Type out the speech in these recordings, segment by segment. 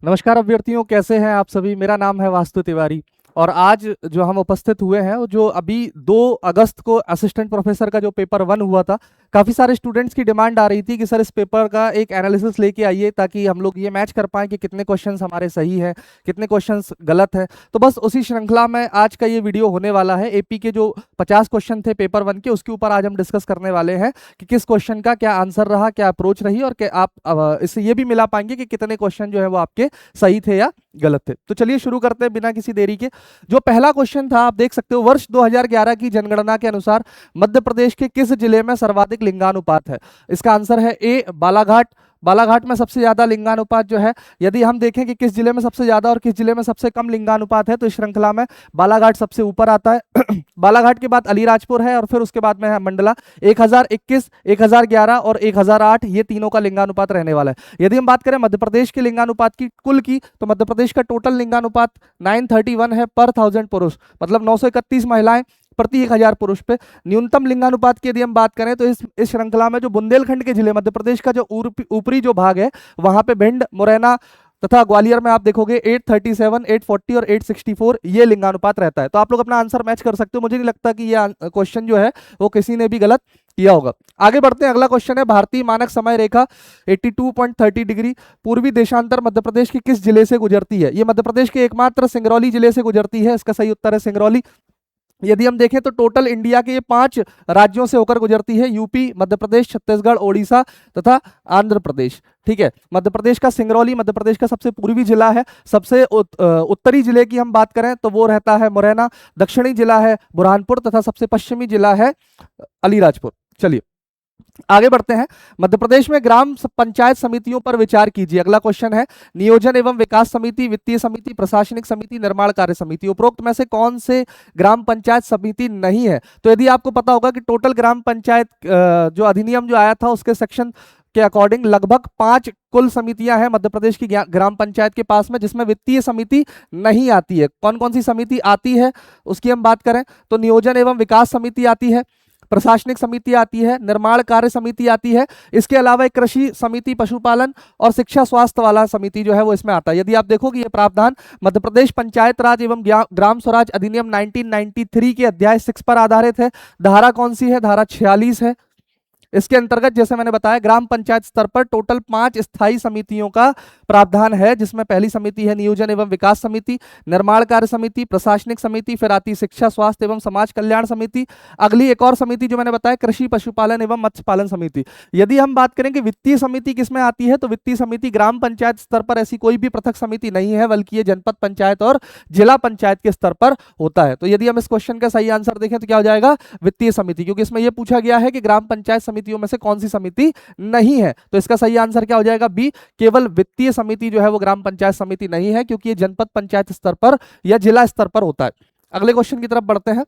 नमस्कार अभ्यर्थियों, कैसे हैं आप सभी। मेरा नाम है वास्तु तिवारी और आज जो हम उपस्थित हुए हैं वो जो अभी 2 अगस्त को असिस्टेंट प्रोफेसर का जो पेपर 1 हुआ था, काफ़ी सारे स्टूडेंट्स की डिमांड आ रही थी कि सर इस पेपर का एक एनालिसिस लेके आइए ताकि हम लोग ये मैच कर पाएं कि कितने क्वेश्चंस हमारे सही हैं, कितने क्वेश्चंस गलत हैं। तो बस उसी श्रृंखला में आज का ये वीडियो होने वाला है। एपी के जो 50 क्वेश्चन थे पेपर 1 के, उसके ऊपर आज हम डिस्कस करने वाले हैं कि किस क्वेश्चन का क्या आंसर रहा, क्या अप्रोच रही और क्या आप इससे ये भी मिला पाएंगे कि कितने क्वेश्चन जो है वो आपके सही थे या गलत थे। तो चलिए शुरू करते हैं बिना किसी देरी के। जो पहला क्वेश्चन था, आप देख सकते हो, वर्ष 2011 की जनगणना के अनुसार मध्य प्रदेश के किस जिले में सर्वाधिक लिंगानुपात है। इसका आंसर है ए बालाघाट। बालाघाट में सबसे ज्यादा लिंगानुपात जो है, यदि हम देखें कि किस जिले में सबसे ज्यादा और किस जिले में सबसे कम लिंगानुपात है, तो इस श्रृंखला में बालाघाट सबसे ऊपर आता है। बालाघाट के बाद अलीराजपुर है और फिर उसके बाद में है मंडला। 1021, 1011 और 1008 ये तीनों का लिंगानुपात रहने वाला है। यदि हम बात करें मध्य प्रदेश के लिंगानुपात की कुल की, तो मध्य प्रदेश का टोटल लिंगानुपात 931 है पर 1000 पुरुष, मतलब 931 महिलाएं प्रति 1000 पुरुष पे। न्यूनतम लिंगानुपात की यदि हम बात करें तो इस श्रृंखला में जो बुंदेलखंड के जिले, मध्य प्रदेश का जो ऊपरी जो भाग है, वहां पे भिंड, मुरैना तथा ग्वालियर में आप देखोगे 837, 840 और 864 ये लिंगानुपात रहता है। तो आप लोग अपना आंसर मैच कर सकते हो। मुझे नहीं लगता कि ये क्वेश्चन जो है वो किसी ने भी गलत किया होगा। आगे बढ़ते हैं। अगला क्वेश्चन है, भारतीय मानक समय रेखा 82.30 डिग्री पूर्वी देशांतर मध्य प्रदेश के किस जिले से गुजरती है। ये मध्य प्रदेश के एकमात्र सिंगरौली जिले से गुजरती है। इसका सही उत्तर है सिंगरौली। यदि हम देखें तो टोटल इंडिया के ये 5 राज्यों से होकर गुजरती है, यूपी, मध्य प्रदेश, छत्तीसगढ़, ओडिशा तथा आंध्र प्रदेश। ठीक है, मध्य प्रदेश का सिंगरौली मध्य प्रदेश का सबसे पूर्वी जिला है। सबसे उत्तरी जिले की हम बात करें तो वो रहता है मुरैना, दक्षिणी जिला है बुरहानपुर तथा सबसे पश्चिमी जिला है अलीराजपुर। चलिए आगे बढ़ते हैं। मध्य प्रदेश में ग्राम पंचायत समितियों पर विचार कीजिए। अगला क्वेश्चन है, नियोजन एवं विकास समिति, वित्तीय समिति, प्रशासनिक समिति, निर्माण कार्य समिति, उपरोक्त में से कौन से ग्राम पंचायत समिति नहीं है। तो यदि आपको पता होगा कि टोटल ग्राम पंचायत जो अधिनियम जो आया था उसके सेक्शन के अकॉर्डिंग लगभग 5 कुल समितियां हैं मध्य प्रदेश की ग्राम पंचायत के पास में, जिसमें वित्तीय समिति नहीं आती है। कौन कौन सी समिति आती है उसकी हम बात करें तो नियोजन एवं विकास समिति आती है, प्रशासनिक समिति आती है, निर्माण कार्य समिति आती है। इसके अलावा एक कृषि समिति, पशुपालन और शिक्षा स्वास्थ्य वाला समिति जो है वो इसमें आता है। यदि आप देखोगे ये प्रावधान मध्य प्रदेश पंचायत राज एवं ग्राम स्वराज अधिनियम 1993 के अध्याय 6 पर आधारित है। धारा कौन सी है, धारा 46 है। इसके अंतर्गत जैसे मैंने बताया ग्राम पंचायत स्तर पर टोटल 5 स्थायी समितियों का प्रावधान है, जिसमें पहली समिति है नियोजन एवं विकास समिति, निर्माण कार्य समिति, प्रशासनिक समिति, फिर आती शिक्षा स्वास्थ्य एवं समाज कल्याण समिति। अगली एक और समिति जो मैंने बताया कृषि पशुपालन एवं मत्स्य पालन समिति। यदि हम बात करें कि वित्तीय समिति किसमें आती है, तो वित्तीय समिति ग्राम पंचायत स्तर पर ऐसी कोई भी पृथक समिति नहीं है, बल्कि ये जनपद पंचायत और जिला पंचायत के स्तर पर होता है। तो यदि हम इस क्वेश्चन का सही आंसर देखें तो क्या हो जाएगा, वित्तीय समिति, क्योंकि इसमें यह पूछा गया है कि ग्राम पंचायत समितियों में से कौन सी समिति नहीं है। तो इसका सही आंसर क्या हो जाएगा, बी, केवल वित्तीय समिति जो है वो ग्राम पंचायत समिति नहीं है, क्योंकि ये जनपद पंचायत स्तर पर या जिला स्तर पर होता है। अगले क्वेश्चन की तरफ बढ़ते हैं।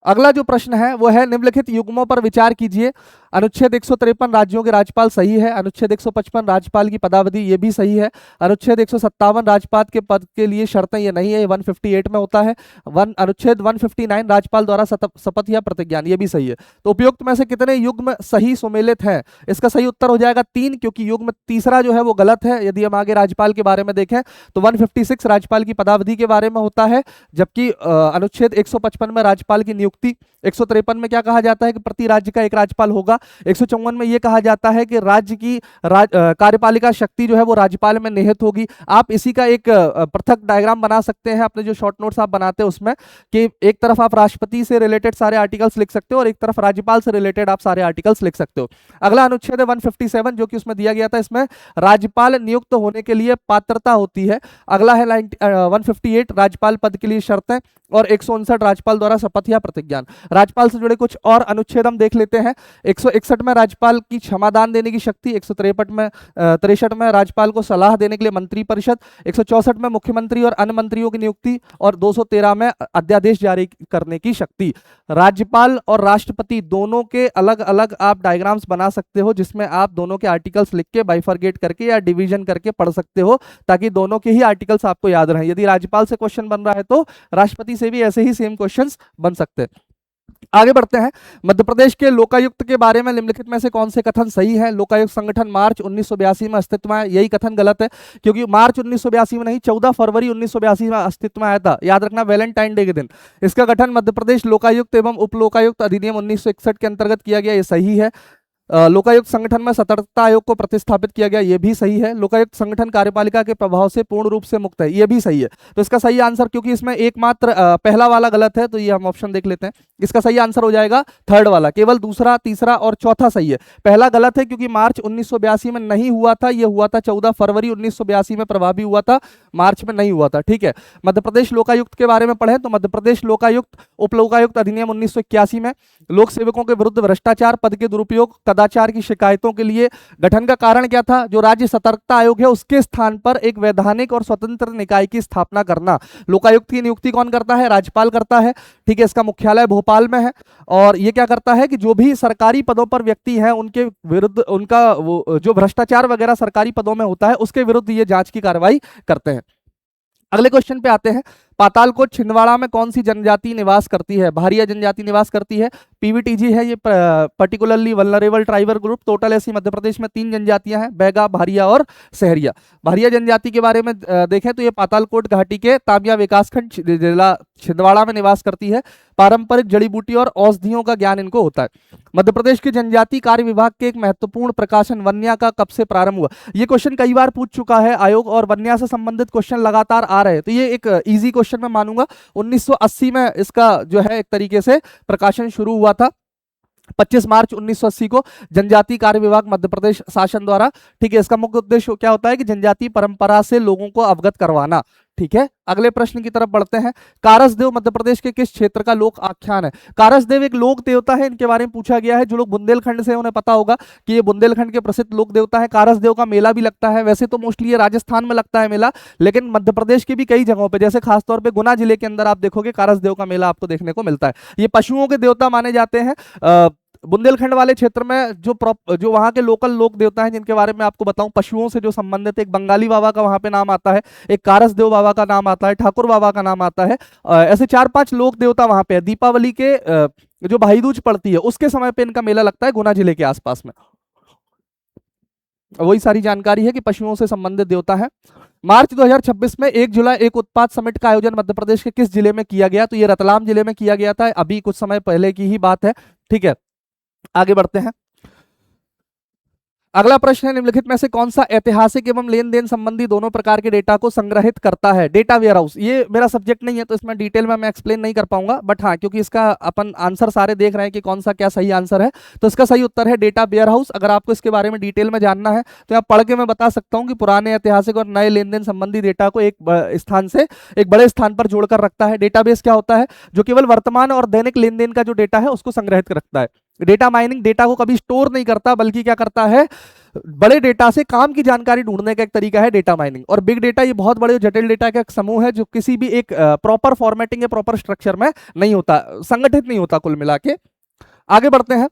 अगला जो प्रश्न है वो है, निम्नलिखित युग्मों पर विचार कीजिए। अनुच्छेद 153 राज्यों के राज्यपाल सही है। अनुच्छेद 155 राज्यपाल की पदावधि ये भी सही है। अनुच्छेद 157 राज्यपाल के पद के लिए शर्तें ये नहीं है, 158 में होता है। अनुच्छेद 159 राज्यपाल द्वारा शपथ या प्रतिज्ञान, ये भी सही है। तो उपयुक्त में से कितने युग्म सही सुमेलित हैं। इसका सही उत्तर हो जाएगा 3, क्योंकि युग्म तीसरा जो है वो गलत है। यदि हम आगे राज्यपाल के बारे में देखें तो 156 राज्यपाल की पदावधि के बारे में होता है, जबकि अनुच्छेद 155 में राज्यपाल की नियुक्ति, 153 में क्या कहा जाता है कि प्रति राज्य का एक राज्यपाल होगा, 154 में यह कहा जाता है कि राज्य की कार्यपालिका शक्ति जो है वो राज्यपाल में निहित होगी। आप इसी का एक पृथक डायग्राम बना सकते हैं अपने जो शॉर्ट नोट्स आप बनाते हैं उसमें, कि एक तरफ आप राष्ट्रपति से रिलेटेड सारे आर्टिकल्स लिख सकते हो और एक तरफ राज्यपाल से रिलेटेड आप सारे आर्टिकल्स लिख सकते हो। अगला अनुच्छेद है 157, जो कि उसमें दिया गया था, इसमें राज्यपाल नियुक्त होने के लिए पात्रता होती है। अगला है 158 राज्यपाल पद के लिए शर्तें, और 159 राज्यपाल द्वारा शपथ या प्रतिज्ञान। राज्यपाल से जुड़े कुछ और अनुच्छेद हम देख लेते हैं। 161 में राज्यपाल की क्षमादान देने की शक्ति, 163 में राज्यपाल को सलाह देने के लिए मंत्रिपरिषद, 164 में मुख्यमंत्री और अन्य मंत्रियों की नियुक्ति, और 213 में अध्यादेश जारी करने की शक्ति। राज्यपाल और राष्ट्रपति दोनों के अलग अलग आप डायग्राम्स बना सकते हो, जिसमें आप दोनों के आर्टिकल्स लिख के बाइफरगेट करके या डिवीजन करके पढ़ सकते हो, ताकि दोनों के ही आर्टिकल्स आपको याद रहे। यदि राज्यपाल से क्वेश्चन बन रहा है तो राष्ट्रपति से भी ऐसे ही सेम क्वेश्चंस बन सकते हैं। आगे बढ़ते हैं। मध्य प्रदेश के लोकायुक्त के बारे में निम्नलिखित में से कौन से कथन सही है? लोकायुक्त संगठन मार्च 1982 में अस्तित्व में आया, यही कथन गलत है, क्योंकि मार्च 1982 में नहीं, 14 फरवरी 1982 में अस्तित्व में आया था, याद रखना, वैलेंटाइन डे के दिन। इसका गठन मध्य प्रदेश लोकायुक्त एवं उप लोकायुक्त अधिनियम 1961 के अंतर्गत किया गया, ये सही है। लोकायुक्त संगठन में सतर्कता आयोग को प्रतिस्थापित किया गया, ये भी सही है। लोकायुक्त संगठन कार्यपालिका के प्रभाव से पूर्ण रूप से मुक्त है, ये भी सही है। तो इसका सही आंसर, क्योंकि इसमें एकमात्र पहला वाला गलत है, तो ये हम ऑप्शन देख लेते हैं। इसका सही आंसर हो जाएगा थर्ड वाला, केवल दूसरा, तीसरा और चौथा सही है। पहला गलत है क्योंकि मार्च 1982 में नहीं हुआ था, ये हुआ था 14 फरवरी 1982 में प्रभावी हुआ था, मार्च में नहीं हुआ था। ठीक है, मध्य प्रदेश लोकायुक्त के बारे में पढ़े तो मध्य प्रदेश लोकायुक्त उप लोकायुक्त अधिनियम 1981 में लोक सेवकों के विरुद्ध भ्रष्टाचार, पद के दुरुपयोग, कदाचार की शिकायतों के लिए गठन का कारण क्या था? जो राज्य सतर्कता आयोग है उसके स्थान पर एक वैधानिक और स्वतंत्र निकाय की स्थापना करना। लोकायुक्त की नियुक्ति कौन करता है? राज्यपाल करता है। ठीक है, इसका मुख्यालय भोपाल में है, और ये क्या करता है कि जो भी सरकारी पदों पर व्यक्ति हैं उनके विरुद्ध, उनका वो जो भ्रष्टाचार वगैरह सरकारी पदों में होता है उसके विरुद्ध ये जांच की कार्रवाई करते हैं। अगले क्वेश्चन पे आते हैं। पातालकोट छिंदवाड़ा में कौन सी जनजाति निवास करती है? भारिया जनजाति निवास करती है। पीवीटीजी है ये, particularly vulnerable tribal group. Total ऐसी मध्य प्रदेश में 3 जनजातियां हैं, बैगा, भारिया और सहरिया। भारिया जनजाति के बारे में देखें तो ये पातालकोट घाटी के तामिया विकासखंड जिला छिंदवाड़ा में निवास करती है। पारंपरिक जड़ी बूटी और औषधियों का ज्ञान इनको होता है। मध्य प्रदेश के जनजाति कार्य विभाग के एक महत्वपूर्ण प्रकाशन वन्या का कब से प्रारंभ हुआ? ये क्वेश्चन कई बार पूछ चुका है आयोग, और वन्या से संबंधित क्वेश्चन लगातार आ रहे हैं, तो ये एक इजी क्वेश्चन मैं मानूंगा। 1980 में इसका जो है एक तरीके से प्रकाशन शुरू हुआ था, 25 मार्च 1980 को जनजाति कार्य विभाग मध्य प्रदेश शासन द्वारा। ठीक है, इसका मुख्य उद्देश्य क्या होता है कि जनजाति परंपरा से लोगों को अवगत करवाना। ठीक है, अगले प्रश्न की तरफ बढ़ते हैं। कारसदेव मध्य प्रदेश के किस क्षेत्र का लोक आख्यान है? कारसदेव एक लोक देवता है, इनके बारे में पूछा गया है। जो लोग बुंदेलखंड से, उन्हें पता होगा कि ये बुंदेलखंड के प्रसिद्ध लोक देवता है। कारसदेव का मेला भी लगता है, वैसे तो मोस्टली ये राजस्थान में लगता है मेला, लेकिन मध्य प्रदेश के भी कई जगहों पे, जैसे खासतौर पे गुना जिले के अंदर आप देखोगे कारसदेव का मेला आपको देखने को मिलता है। ये पशुओं के देवता माने जाते हैं। बुंदेलखंड वाले क्षेत्र में जो वहां के लोकल लोक देवता हैं, जिनके बारे में आपको बताऊं, पशुओं से जो संबंधित, एक बंगाली बाबा का वहां पे नाम आता है, एक कारसदेव बाबा का नाम आता है, ठाकुर बाबा का नाम आता है। ऐसे 4-5 लोक देवता वहां पे है। दीपावली के जो भाई दूज पड़ती है उसके समय पे इनका मेला लगता है गुना जिले के आसपास में। वही सारी जानकारी है कि पशुओं से संबंधित देवता है। मार्च 2026 में 1 जुलाई एक उत्पाद समिट का आयोजन मध्य प्रदेश के किस जिले में किया गया? तो ये रतलाम जिले में किया गया था, अभी कुछ समय पहले की ही बात है। ठीक है, आगे बढ़ते हैं। अगला प्रश्न है, निम्नलिखित में से कौन सा ऐतिहासिक एवं लेन देन संबंधी दोनों प्रकार के डेटा को संग्रहित करता है? डेटा वेयरहाउस, ये मेरा सब्जेक्ट नहीं है तो इसमें डिटेल में मैं एक्सप्लेन नहीं कर पाऊंगा, बट हाँ, क्योंकि इसका अपन आंसर सारे देख रहे हैं कि कौन सा क्या सही आंसर है, तो इसका सही उत्तर है डेटा वेयरहाउस। अगर आपको इसके बारे में डिटेल में जानना है तो यहाँ पढ़ के मैं बता सकता हूँ कि पुराने ऐतिहासिक और नए लेन देन संबंधी डेटा को एक स्थान से एक बड़े स्थान पर जोड़कर रखता है। डेटाबेस क्या होता है? जो केवल वर्तमान और दैनिक लेन देन का जो डेटा है उसको संग्रहित कर रखता है। डेटा माइनिंग डेटा को कभी स्टोर नहीं करता, बल्कि क्या करता है, बड़े डेटा से काम की जानकारी ढूंढने का एक तरीका है डेटा माइनिंग। और बिग डेटा ये बहुत बड़े जटिल डेटा का एक समूह है जो किसी भी एक प्रॉपर फॉर्मेटिंग या प्रॉपर स्ट्रक्चर में नहीं होता, संगठित नहीं होता कुल मिला के। आगे बढ़ते हैं।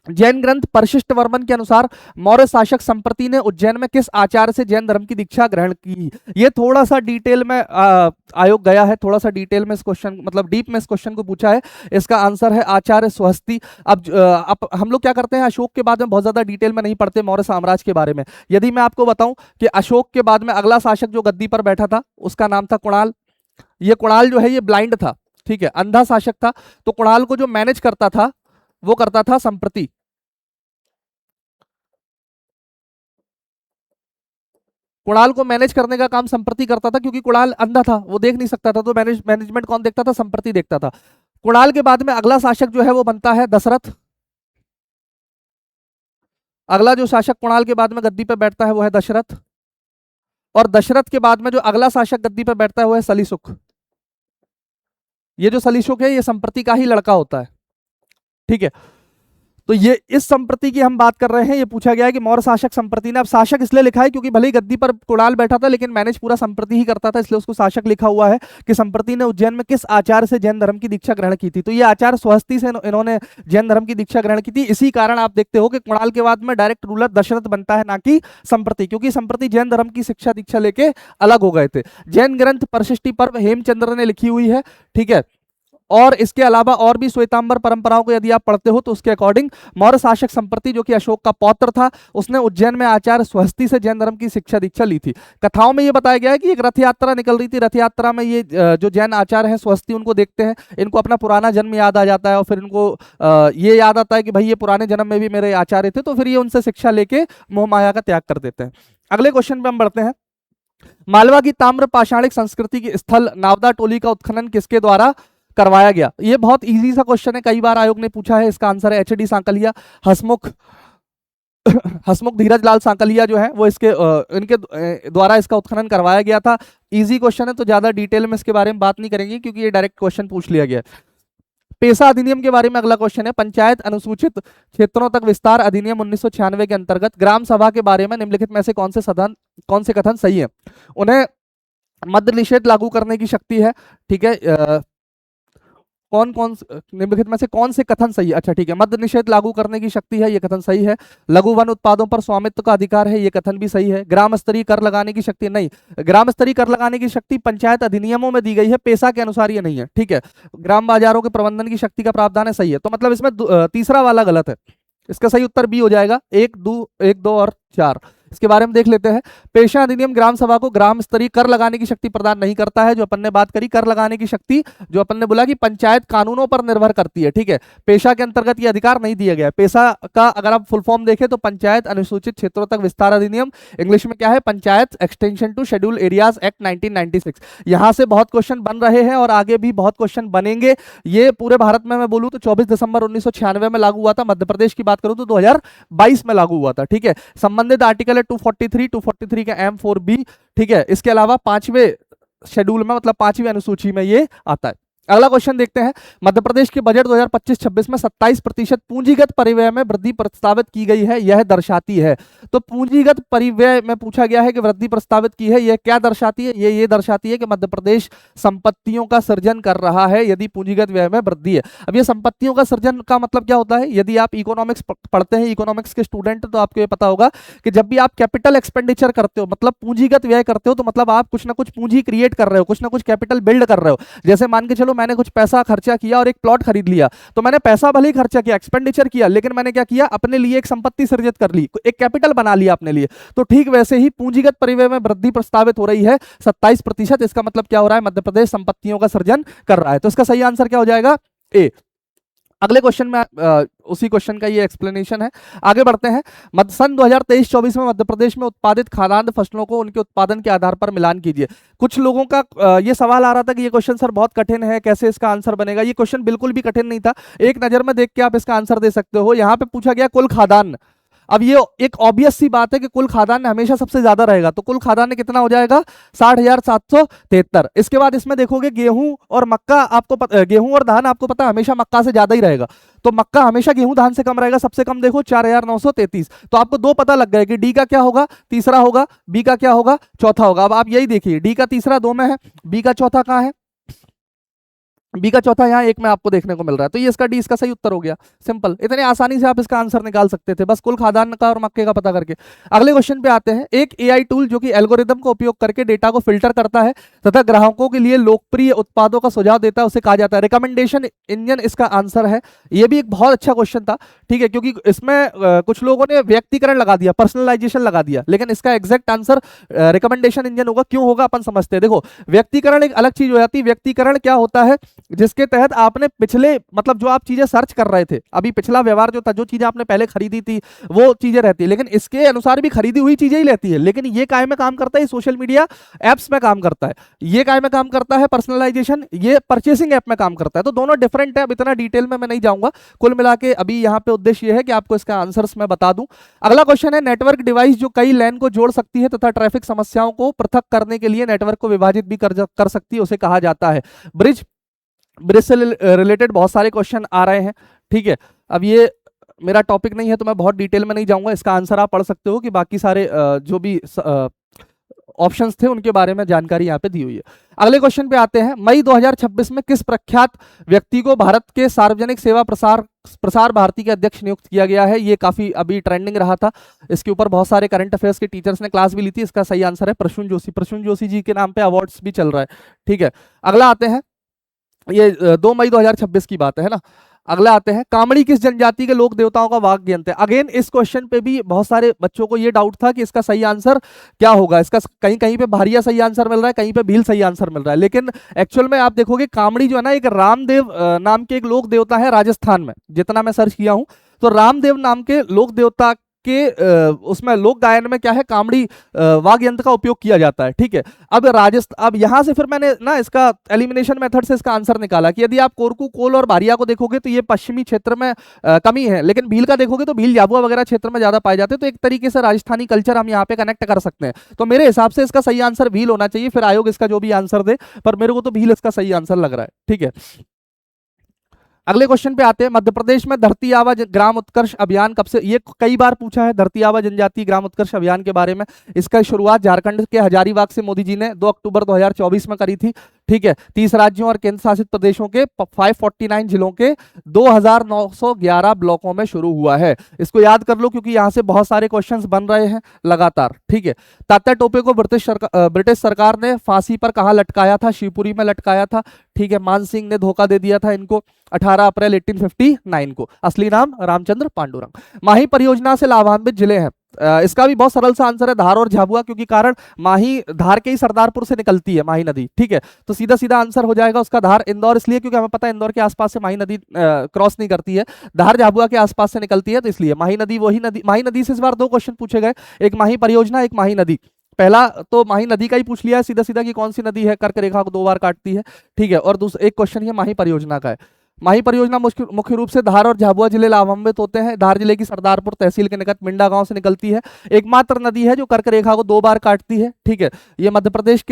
जैन ग्रंथ परशिष्ट वर्मन के अनुसार मौर्य शासक संप्रति ने उज्जैन में किस आचार्य से जैन धर्म की दीक्षा ग्रहण की? ये थोड़ा सा डिटेल में आयोग गया है, थोड़ा सा डिटेल में इस क्वेश्चन, मतलब डीप में इस क्वेश्चन को पूछा है। इसका आंसर है आचार्य स्वहस्ती। अब हम लोग क्या करते हैं, अशोक के बाद में बहुत ज्यादा डिटेल में नहीं पढ़ते मौर्य साम्राज्य के बारे में। यदि मैं आपको बताऊं कि अशोक के बाद में अगला शासक जो गद्दी पर बैठा था उसका नाम था कुणाल। ये कुणाल जो है ये ब्लाइंड था, ठीक है, अंधा शासक था। तो कुणाल को जो मैनेज करता था वो करता था संप्रति। कुणाल को मैनेज करने का काम संप्रति करता था, क्योंकि कुणाल अंधा था, वो देख नहीं सकता था, तो मैनेजमेंट कौन देखता था? संप्रति देखता था। कुणाल के बाद में अगला शासक जो है वो बनता है दशरथ। अगला जो शासक कुणाल के बाद में गद्दी पर बैठता है वो है दशरथ। और दशरथ के बाद में जो अगला शासक गद्दी पर बैठता है वो है सलीसुख। ये जो सलीसुख है ये संप्रति का ही लड़का होता है, ठीक है। तो ये इस संप्रति की हम बात कर रहे हैं। ये पूछा गया है कि मौर्य शासक संप्रति ने, अब शासक इसलिए लिखा है क्योंकि भले ही गद्दी पर कुणाल बैठा था लेकिन मैनेज पूरा संप्रति ही करता था, इसलिए उसको शासक लिखा हुआ है कि संप्रति ने उज्जैन में किस आचार्य से जैन धर्म की दीक्षा ग्रहण की थी? तो ये आचार्य स्वहस्ती से इन्होंने जैन धर्म की दीक्षा ग्रहण की थी। इसी कारण आप देखते हो कि कुणाल के बाद में डायरेक्ट रूलर दशरथ बनता है, ना कि संप्रति, क्योंकि संप्रति जैन धर्म की शिक्षा दीक्षा लेके अलग हो गए थे। जैन ग्रंथ परशिष्टि पर्व हेमचंद्र ने लिखी हुई है, ठीक है। और इसके अलावा और भी श्वेतांबर परंपराओं को यदि आप पढ़ते हो तो उसके अकॉर्डिंग मौर्य शासक संप्रति जो कि अशोक का पौत्र था, उसने उज्जैन में आचार्य स्वस्ति से जैन धर्म की शिक्षा दीक्षा ली थी। कथाओं में ये बताया गया है कि एक रथ यात्रा निकल रही थी, रथ यात्रा में ये जो जैन आचार्य हैं स्वस्ति, उनको देखते हैं, इनको अपना पुराना जन्म याद आ जाता है और फिर इनको ये याद आता है कि भाई ये पुराने जन्म में भी मेरे आचार्य थे, तो फिर ये उनसे शिक्षा लेके मोह माया का त्याग कर देते हैं। अगले क्वेश्चन पे हम बढ़ते हैं। मालवा की ताम्र पाषाणिक संस्कृति की स्थल नावदा टोली का उत्खनन किसके द्वारा करवाया गया? ये बहुत इजी सा क्वेश्चन है, कई बार आयोग ने पूछा है। इसका आंसर है एच.डी. सांकलिया, हसमुख हसमुख धीरज लाल सांकलिया जो है वो इसके इनके द्वारा इसका उत्खनन करवाया गया था। इजी क्वेश्चन है तो ज्यादा डिटेल में इसके बारे में बात नहीं करेंगे क्योंकि ये डायरेक्ट क्वेश्चन पूछ लिया गया है। पेशा अधिनियम के बारे में अगला क्वेश्चन है। पंचायत अनुसूचित क्षेत्रों तक विस्तार अधिनियम 1996 के अंतर्गत ग्राम सभा के बारे में निम्नलिखित में से कौन से कथन सही है? उन्हें मद्य निषेध लागू करने की शक्ति है, ठीक है। निम्नलिखित में से कौन से कथन सही है? अच्छा ठीक है, मद्य निषेध लागू करने की शक्ति है, ये कथन सही है। लघु वन उत्पादों पर स्वामित्व का अधिकार है, ये कथन भी सही है। ग्राम स्तरीय कर लगाने की शक्ति नहीं, ग्राम स्तरीय कर लगाने की शक्ति पंचायत अधिनियमों में दी गई है, पेशा के अनुसार ये नहीं है, ठीक है। ग्राम बाजारों के प्रबंधन की शक्ति का प्रावधान है, सही है। तो मतलब इसमें तीसरा वाला गलत है, इसका सही उत्तर बी हो जाएगा। 1, 2 और 4 इसके बारे में देख लेते हैं। पेशा अधिनियम ग्राम सभा को ग्राम स्तरीय कर लगाने की शक्ति प्रदान नहीं करता है। जो अपन ने बात करी कर लगाने की शक्ति, जो अपन ने बोला कि पंचायत कानूनों पर निर्भर करती है, ठीक है। पेशा के अंतर्गत ये अधिकार नहीं दिया गया है। पेशा का अगर आप फुल फॉर्म देखें तो पंचायत अनुसूचित क्षेत्रों तक विस्तार अधिनियम, इंग्लिश में क्या है? Panchayat extension to schedule areas act 1996। यहां से बहुत क्वेश्चन बन रहे हैं और आगे भी बहुत क्वेश्चन बनेंगे। ये पूरे भारत में मैं बोलूं तो 24 दिसंबर 1996 में लागू हुआ था। मध्य प्रदेश की बात करूं तो 2022 में लागू हुआ था, ठीक है। संबंधित आर्टिकल 243 का M4B, ठीक है। इसके अलावा 5वें शेड्यूल में मतलब 5वीं अनुसूची में ये आता है। अगला क्वेश्चन देखते हैं। मध्य प्रदेश के बजट 2025-26 में 27% पूंजीगत परिव्यय में वृद्धि प्रस्तावित की गई है, यह दर्शाती है। तो पूंजीगत परिव्यय में पूछा गया है कि वृद्धि प्रस्तावित की है, यह क्या दर्शाती है? ये दर्शाती है कि मध्य प्रदेश संपत्तियों का सृजन कर रहा है यदि पूंजीगत व्यय में वृद्धि है। अब ये संपत्तियों का सृजन का मतलब क्या होता है? यदि आप इकोनॉमिक्स पढ़ते हैं, इकोनॉमिक्स के स्टूडेंट, तो आपको ये पता होगा कि जब भी आप कैपिटल एक्सपेंडिचर करते हो, मतलब पूंजीगत व्यय करते हो, तो मतलब आप कुछ ना कुछ पूंजी क्रिएट कर रहे हो, कुछ ना कुछ कैपिटल बिल्ड कर रहे हो। जैसे मान के चलो मैंने कुछ पैसा खर्चा किया और एक प्लॉट खरीद लिया, तो मैंने पैसा भले ही खर्चा किया, एक्सपेंडिचर किया, लेकिन मैंने क्या किया? अपने लिए एक संपत्ति सृजित कर ली, एक कैपिटल बना लिया अपने लिए। तो ठीक वैसे ही पूंजीगत परिव्यय में वृद्धि प्रस्तावित हो रही है 27%। इसका मतलब क्या हो रहा है? मध्य प्रदेश संपत्तियों का सृजन कर रहा है। तो इसका सही आंसर क्या हो जाएगा? ए। अगले क्वेश्चन में उसी क्वेश्चन का ये एक्सप्लेनेशन है। आगे बढ़ते हैं। सन 2023-24 में मध्य प्रदेश में उत्पादित खाद्यान्न फसलों को उनके उत्पादन के आधार पर मिलान कीजिए। कुछ लोगों का ये सवाल आ रहा था कि ये क्वेश्चन सर बहुत कठिन है, कैसे इसका आंसर बनेगा? ये क्वेश्चन बिल्कुल भी कठिन नहीं था, एक नजर में देख के आप इसका आंसर दे सकते हो। यहाँ पे पूछा गया कुल खाद्यान्न। अब ये एक ऑब्वियस सी बात है कि कुल खाद्यान्न हमेशा सबसे ज्यादा रहेगा, तो कुल खाद्यान्न कितना हो जाएगा? 60,773। इसके बाद इसमें देखोगे गेहूं और मक्का, आपको गेहूं और धान आपको पता हमेशा मक्का से ज्यादा ही रहेगा, तो मक्का हमेशा गेहूं धान से कम रहेगा। सबसे कम देखो 4,933। तो आपको दो पता लग गए कि डी का क्या होगा? तीसरा होगा, बी का क्या होगा? चौथा होगा। अब आप यही देखिए, डी का तीसरा 2 में है, बी का चौथा कहाँ है? बी का चौथा यहाँ 1 में आपको देखने को मिल रहा है, तो ये इसका डी इसका सही उत्तर हो गया। सिंपल, इतने आसानी से आप इसका आंसर निकाल सकते थे बस कुल खाद्यान्न का और मक्के का पता करके। अगले क्वेश्चन पे आते हैं। एक एआई टूल जो कि एल्गोरिदम का उपयोग करके डेटा को फिल्टर करता है तथा ग्राहकों के लिए लोकप्रिय उत्पादों का सुझाव देता है, उसे कहा जाता है रिकमेंडेशन इंजन। इसका आंसर है, ये भी एक बहुत अच्छा क्वेश्चन था, ठीक है, क्योंकि इसमें कुछ लोगों ने व्यक्तिकरण लगा दिया, पर्सनलाइजेशन लगा दिया, लेकिन इसका एग्जैक्ट आंसर रिकमेंडेशन इंजन होगा। क्यों होगा अपन समझते हैं। देखो, व्यक्तिकरण एक अलग चीज हो जाती है। व्यक्तिकरण क्या होता है? जिसके तहत आपने पिछले मतलब जो आप चीजें सर्च कर रहे थे, अभी पिछला व्यवहार जो था, जो चीजें आपने पहले खरीदी थी वो चीजें रहती है, लेकिन इसके अनुसार भी खरीदी हुई चीजें ही रहती है। लेकिन ये काय में काम करता है? सोशल मीडिया एप्स में काम करता है। ये काय में काम करता है? पर्सनलाइजेशन। ये परचेसिंग ऐप में काम करता है। तो दोनों डिफरेंट है, अब इतना डिटेल में मैं नहीं जाऊंगा। कुल मिला के अभी यहाँ पे उद्देश्य ये है कि आपको इसका आंसर्स मैं बता दूं। अगला क्वेश्चन है, नेटवर्क डिवाइस जो कई लैन को जोड़ सकती है तथा ट्रैफिक समस्याओं को पृथक करने के लिए नेटवर्क को विभाजित भी कर सकती है, उसे कहा जाता है ब्रिज। ब्रिज से रिलेटेड बहुत सारे क्वेश्चन आ रहे हैं, ठीक है। अब ये मेरा टॉपिक नहीं है तो मैं बहुत डिटेल में नहीं जाऊंगा, इसका आंसर आप पढ़ सकते हो कि बाकी सारे जो भी ऑप्शंस थे उनके बारे में जानकारी यहाँ पे दी हुई है। अगले क्वेश्चन पे आते हैं। मई 2026 में किस प्रख्यात व्यक्ति को भारत के सार्वजनिक सेवा प्रसार भारती के अध्यक्ष नियुक्त किया गया है? ये काफी अभी ट्रेंडिंग रहा था, इसके ऊपर बहुत सारे करंट अफेयर्स के टीचर्स ने क्लास भी ली थी। इसका सही आंसर है प्रसून जोशी। प्रसून जोशी जी के नाम पे अवार्ड्स भी चल रहा है, ठीक है। अगला आते हैं, ये 2 मई 2026 की बात है ना। अगला आते हैं, कामड़ी किस जनजाति के लोक देवताओं का वाग्य यंत्र है। अगेन इस क्वेश्चन पे भी बहुत सारे बच्चों को ये डाउट था कि इसका सही आंसर क्या होगा। इसका कहीं कहीं पे भारिया सही आंसर मिल रहा है, कहीं पे भील सही आंसर मिल रहा है, लेकिन एक्चुअल में आप देखोगे कामड़ी जो है ना, एक रामदेव नाम के एक लोक देवता है राजस्थान में, जितना मैं सर्च किया हूं। तो रामदेव नाम के लोक देवता के उसमें लोक गायन में क्या है, कामड़ी वाद्य यंत्र का उपयोग किया जाता है। ठीक है, अब राजस्थान, अब यहां से फिर मैंने ना इसका एलिमिनेशन मेथड से इसका आंसर निकाला कि यदि आप कोरकू, कोल और भारिया को देखोगे तो ये पश्चिमी क्षेत्र में कमी है, लेकिन भील का देखोगे तो भील, झाबुआ वगैरह क्षेत्र में ज्यादा पाए जाते हैं। तो एक तरीके से राजस्थानी कल्चर हम यहाँ पे कनेक्ट कर सकते हैं। तो मेरे हिसाब से इसका सही आंसर भील होना चाहिए, फिर आयोग इसका जो भी आंसर दे, पर मेरे को तो भील इसका सही आंसर लग रहा है। ठीक है, अगले क्वेश्चन पे आते हैं। मध्य प्रदेश में धरती आबा ग्राम उत्कर्ष अभियान कब से, ये कई बार पूछा है धरती आबा जनजाति ग्राम उत्कर्ष अभियान के बारे में। इसका शुरुआत झारखंड के हजारीबाग से मोदी जी ने 2 अक्टूबर 2024 में करी थी। ठीक है, 30 राज्यों और केंद्र शासित प्रदेशों के 549 जिलों के 2911 ब्लॉकों में शुरू हुआ है। इसको याद कर लो क्योंकि यहां से बहुत सारे क्वेश्चंस बन रहे हैं लगातार। ठीक है, तात्या टोपे को ब्रिटिश सरकार ने फांसी पर कहां लटकाया था, शिवपुरी में लटकाया था। ठीक है, मान सिंह ने धोखा दे दिया था इनको 18 अप्रैल 1859 को। असली नाम रामचंद्र पांडुरंग। माही परियोजना से लाभान्वित जिले हैं, इसका भी बहुत सरल सा आंसर है धार और झाबुआ, क्योंकि कारण माही धार के ही सरदारपुर से निकलती है माही नदी। ठीक है, तो सीधा सीधा आंसर हो जाएगा उसका धार। इंदौर इसलिए क्योंकि हमें पता है इंदौर के आसपास से माही नदी क्रॉस नहीं करती है, धार झाबुआ के आसपास से निकलती है, तो इसलिए माही नदी वही नदी। माही नदी से इस बार 2 क्वेश्चन पूछे गए, एक माही परियोजना, एक माही नदी। पहला तो माही नदी का ही पूछ लिया है सीधा सीधा कि कौन सी नदी है कर्क रेखा को 2 बार काटती है। ठीक है, और दूसरा एक क्वेश्चन ये माही परियोजना का है। माही परियोजना मुख्य रूप से धार और झाबुआ जिले लाभान्वित होते हैं। धार जिले की सरदारपुर तहसील के निकट मिंडा गांव से निकलती है, एकमात्र नदी है जो कर्क रेखा को 2 बार काटती है। ठीक है, ये मध्य प्रदेश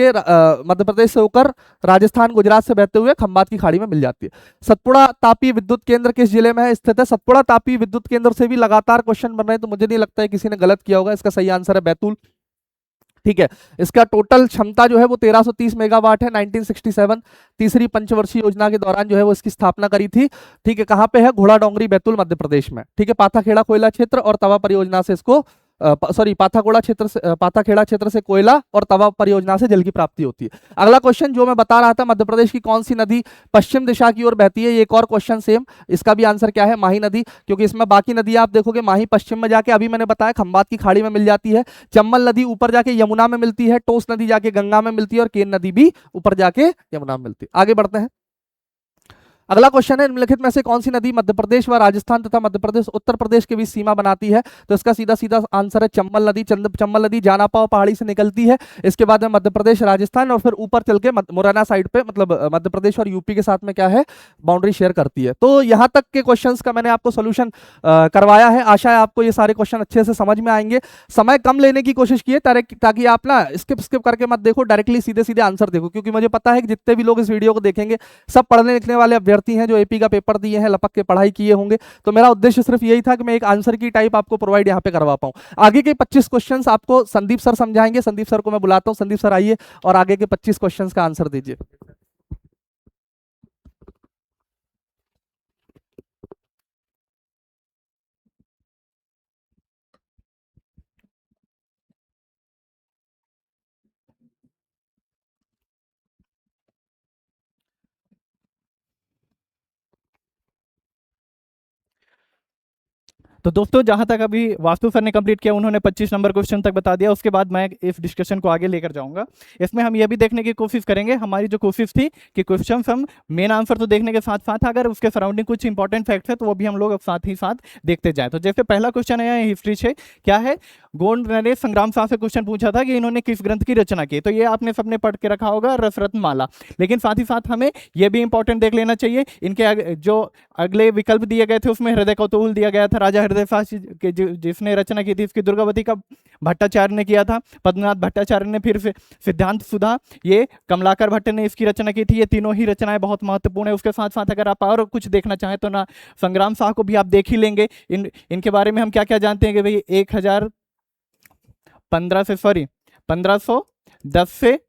से होकर राजस्थान गुजरात से बहते हुए खंबात की खाड़ी में मिल जाती है। सतपुड़ा तापी विद्युत केंद्र किस जिले में है स्थित है। सतपुड़ा तापी विद्युत केंद्र से भी लगातार क्वेश्चन बन रहे हैं, तो मुझे नहीं लगता है किसी ने गलत किया होगा। इसका सही आंसर है बैतूल। ठीक है, इसका टोटल क्षमता जो है वो 1330 मेगावाट है। 1967 तीसरी पंचवर्षीय योजना के दौरान जो है वो इसकी स्थापना करी थी। ठीक है, कहां पे है, घोड़ा डोंगरी बैतूल मध्य प्रदेश में। ठीक है, पाथाखेड़ा कोयला क्षेत्र और तवा परियोजना से इसको पाथाखेड़ा क्षेत्र से कोयला और तवा परियोजना से जल की प्राप्ति होती है। अगला क्वेश्चन जो मैं बता रहा था, मध्य प्रदेश की कौन सी नदी पश्चिम दिशा की ओर बहती है, ये एक और क्वेश्चन सेम। इसका भी आंसर क्या है, माही नदी, क्योंकि इसमें बाकी नदियां आप देखोगे माही पश्चिम में जाके, अभी मैंने बताया खंबात की खाड़ी में मिल जाती है, चंबल नदी ऊपर जाके यमुना में मिलती है, टोस नदी जाके गंगा में मिलती है, और केन नदी भी ऊपर जाके यमुना में मिलती है। आगे बढ़ते हैं। अगला क्वेश्चन है, निम्नलिखित में से कौन सी नदी मध्य प्रदेश व राजस्थान तथा मध्य प्रदेश उत्तर प्रदेश के बीच सीमा बनाती है। तो इसका सीधा सीधा आंसर है चंबल नदी। चंबल नदी जानापाव पहाड़ी से निकलती है, इसके बाद में मध्य प्रदेश राजस्थान और फिर ऊपर चल के मुरैना साइड पे, मतलब मध्य प्रदेश और यूपी के साथ में क्या है, बाउंड्री शेयर करती है। तो यहाँ तक के क्वेश्चन का मैंने आपको सोल्यूशन करवाया है। आशा है आपको ये सारे क्वेश्चन अच्छे से समझ में आएंगे। समय कम लेने की कोशिश कीजिए ताकि आप ना स्किप करके मत देखो, डायरेक्टली सीधे सीधे आंसर देखो, क्योंकि मुझे पता है कि जितने भी लोग इस वीडियो को देखेंगे सब पढ़ने लिखने वाले अभ्यर्थी हैं जो एपी का पेपर दिए हैं, लपक के पढ़ाई किए होंगे। तो मेरा उद्देश्य सिर्फ यही था कि मैं एक आंसर की टाइप आपको प्रोवाइड यहाँ पे करवा पाऊं। आगे के 25 क्वेश्चंस आपको संदीप सर समझाएंगे। संदीप सर को मैं बुलाता हूं। संदीप सर आइए और आगे के 25 क्वेश्चंस का आंसर दीजिए। तो दोस्तों जहां तक अभी वास्तु सर ने कंप्लीट किया, उन्होंने 25 नंबर क्वेश्चन तक बता दिया। उसके बाद मैं इस डिस्कशन को आगे लेकर जाऊंगा। इसमें हम ये भी देखने की कोशिश करेंगे, हमारी जो कोशिश थी कि क्वेश्चन हम मेन आंसर तो देखने के साथ साथ अगर उसके सराउंडिंग कुछ इंपॉर्टेंट फैक्ट्स है तो वो भी हम लोग साथ ही साथ देखते जाए। तो जैसे पहला क्वेश्चन है हिस्ट्री से, क्या है, गोंड नरेश संग्राम साहब से क्वेश्चन पूछा था कि इन्होंने किस ग्रंथ की रचना की। तो ये आपने सबने पढ़ के रखा होगा, रसरत्न माला। लेकिन साथ ही साथ हमें यह भी इंपॉर्टेंट देख लेना चाहिए, इनके जो अगले विकल्प दिए गए थे उसमें हृदय कौतूहल दिया गया था, राजा हृदय के जिसने रचना की थी इसकी दुर्गावती का भट्टाचार्य ने किया था, पद्मनाथ भट्टाचार्य ने, फिर सिद्धांत सुधा, ये कमलाकर भट्ट ने इसकी रचना की थी। ये तीनों ही रचनाएं बहुत महत्वपूर्ण है। उसके साथ साथ अगर आप और कुछ देखना चाहें तो ना संग्राम साह को भी आप देख ही लेंगे। इनके बारे में हम क्या क्या जानते हैं कि भाई 1510 से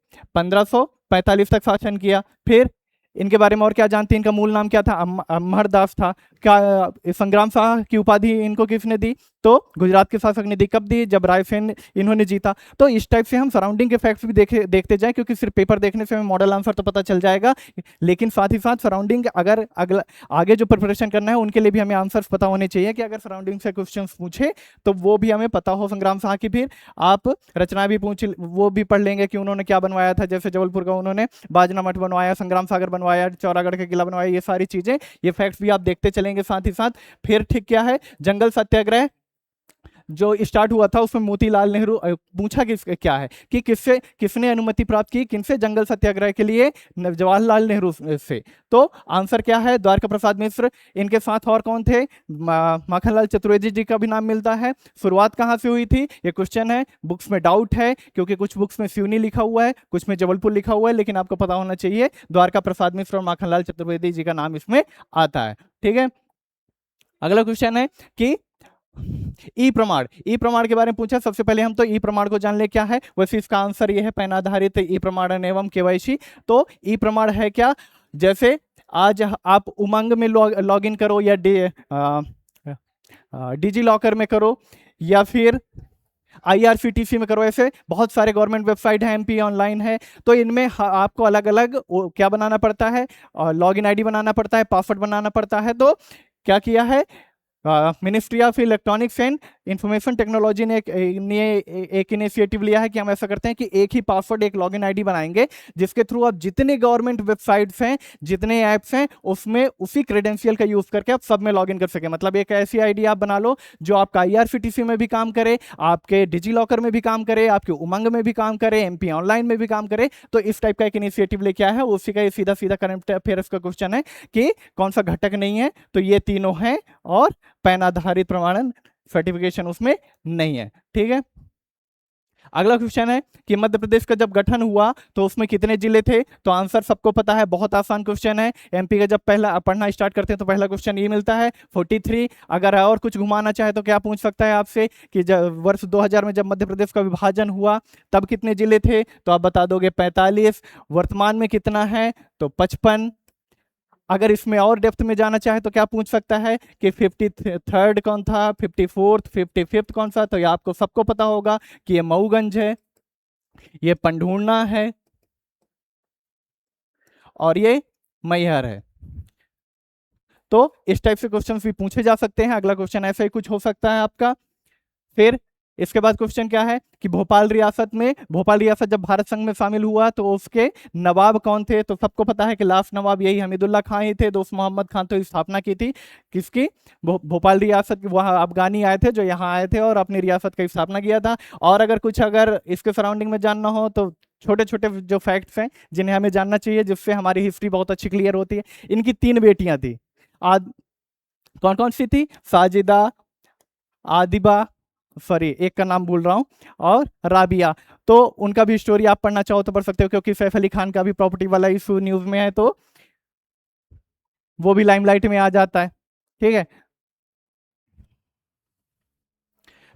1545 तक शासन किया। फिर इनके बारे में और क्या जानते हैं, इनका मूल नाम क्या था, अमरदास था। क्या संग्राम साह की उपाधि इनको किसने दी, तो गुजरात के शासक निधि कब दी? जब रायसेन इन्होंने जीता। तो इस टाइप से हम सराउंडिंग के फैक्ट्स भी देखते जाएं, क्योंकि सिर्फ पेपर देखने से हमें मॉडल आंसर तो पता चल जाएगा, लेकिन साथ ही साथ सराउंडिंग अगर अगला आगे जो प्रिपरेशन करना है उनके लिए भी हमें आंसर्स पता होने चाहिए, कि अगर सराउंडिंग से क्वेश्चन पूछे तो वो भी हमें पता हो संग्राम शाह की। फिर आप रचना भी पूछ वो भी पढ़ लेंगे कि उन्होंने क्या बनवाया था, जैसे जबलपुर का उन्होंने बाजना मठ बनवाया, संग्राम सागर बनवाया, चौरागढ़ का किला बनवाया, ये सारी चीजें, ये फैक्ट्स भी आप देखते चलेंगे साथ ही साथ। फिर ठीक क्या है, जंगल सत्याग्रह जो स्टार्ट हुआ था उसमें मोतीलाल नेहरू पूछा क्या है कि किसने अनुमति प्राप्त की, किनसे, जंगल सत्याग्रह के लिए? जवाहरलाल नेहरू से। तो आंसर क्या है? द्वारका प्रसाद मिश्र। इनके साथ और कौन थे? माखनलाल चतुर्वेदी जी का भी नाम मिलता है। शुरुआत कहाँ से हुई थी ये क्वेश्चन है, बुक्स में डाउट है, क्योंकि कुछ बुक्स में सिवनी लिखा हुआ है, कुछ में जबलपुर लिखा हुआ है, लेकिन आपको पता होना चाहिए द्वारका प्रसाद मिश्र और माखनलाल चतुर्वेदी जी का नाम इसमें आता है। ठीक है, अगला क्वेश्चन है कि ई प्रमाण के बारे में पूछा। सबसे पहले हम तो ई प्रमाण को जान ले क्या है। वैसे इसका आंसर ये है, पैन आधारित ई प्रमाणन एवं केवाईसी। तो ई प्रमाण है क्या? जैसे आज आप उमंग में लॉग इन करो, या डिजी लॉकर में करो, या फिर IRCTC में करो, ऐसे बहुत सारे गवर्नमेंट वेबसाइट है, MP ऑनलाइन है। तो इनमें आपको अलग अलग क्या बनाना पड़ता है? लॉगिन ID बनाना पड़ता है, पासवर्ड बनाना पड़ता है। तो क्या किया है ministry of electronics and information technology ने एक इनिशिएटिव लिया है कि हम ऐसा करते हैं कि एक ही पासवर्ड, एक लॉगिन आईडी बनाएंगे, जिसके थ्रू आप जितने गवर्नमेंट वेबसाइट्स हैं, जितने ऐप्स हैं, उसमें उसी क्रेडेंशियल का यूज करके आप सब में लॉगिन कर सके। मतलब एक ऐसी आईडी आप बना लो जो आपका IRCTC में भी काम करे, आपके डिजी लॉकर में भी काम करे, आपके उमंग में भी काम करे, MP ऑनलाइन में भी काम करे। तो इस टाइप का एक इनिशिएटिव लेके आया है, उसी का सीधा सीधा करंट अफेयर्स का क्वेश्चन है कि कौन सा घटक नहीं है। तो ये तीनों हैं, और पैन आधारित प्रमाणन सर्टिफिकेशन उसमें नहीं है। ठीक है, अगला क्वेश्चन है कि मध्य प्रदेश का जब गठन हुआ तो उसमें कितने जिले थे? तो आंसर सबको पता है, बहुत आसान क्वेश्चन है। MP का जब पहला पढ़ना स्टार्ट करते हैं तो पहला क्वेश्चन ये मिलता है, 43। अगर और कुछ घुमाना चाहे तो क्या पूछ सकता है आपसे कि जब वर्ष 2000 में जब मध्य प्रदेश का विभाजन हुआ तब कितने जिले थे? तो आप बता दोगे 45। वर्तमान में कितना है? तो 55। अगर इसमें और डेप्थ में जाना चाहे तो क्या पूछ सकता है कि 53rd कौन था, 54th, 55th कौन सा? तो ये आपको सबको पता होगा कि ये मऊगंज है, ये पंढूर्णा है, और ये मैहर है। तो इस टाइप से क्वेश्चंस भी पूछे जा सकते हैं। अगला क्वेश्चन ऐसा ही कुछ हो सकता है आपका। फिर इसके बाद क्वेश्चन क्या है कि भोपाल रियासत जब भारत संघ में शामिल हुआ तो उसके नवाब कौन थे? तो सबको पता है कि लास्ट नवाब यही हमीदुल्ला खान ही थे। दोस्त मोहम्मद खान तो स्थापना की थी किसकी? भोपाल रियासत। वहाँ अफगानी आए थे जो यहाँ आए थे और अपनी रियासत की स्थापना किया था। और अगर इसके सराउंडिंग में जानना हो तो छोटे छोटे जो फैक्ट्स हैं जिन्हें हमें जानना चाहिए, जिससे हमारी हिस्ट्री बहुत अच्छी क्लियर होती है। इनकी 3 बेटियां थी। कौन कौन सी थी? साजिदा, आदिबा, सॉरी एक का नाम भूल रहा हूं, और राबिया। तो उनका भी स्टोरी आप पढ़ना चाहो तो पढ़ सकते हो, क्योंकि सैफ अली खान का भी प्रॉपर्टी वाला इशू न्यूज में है, तो वो भी लाइमलाइट में आ जाता है। ठीक है,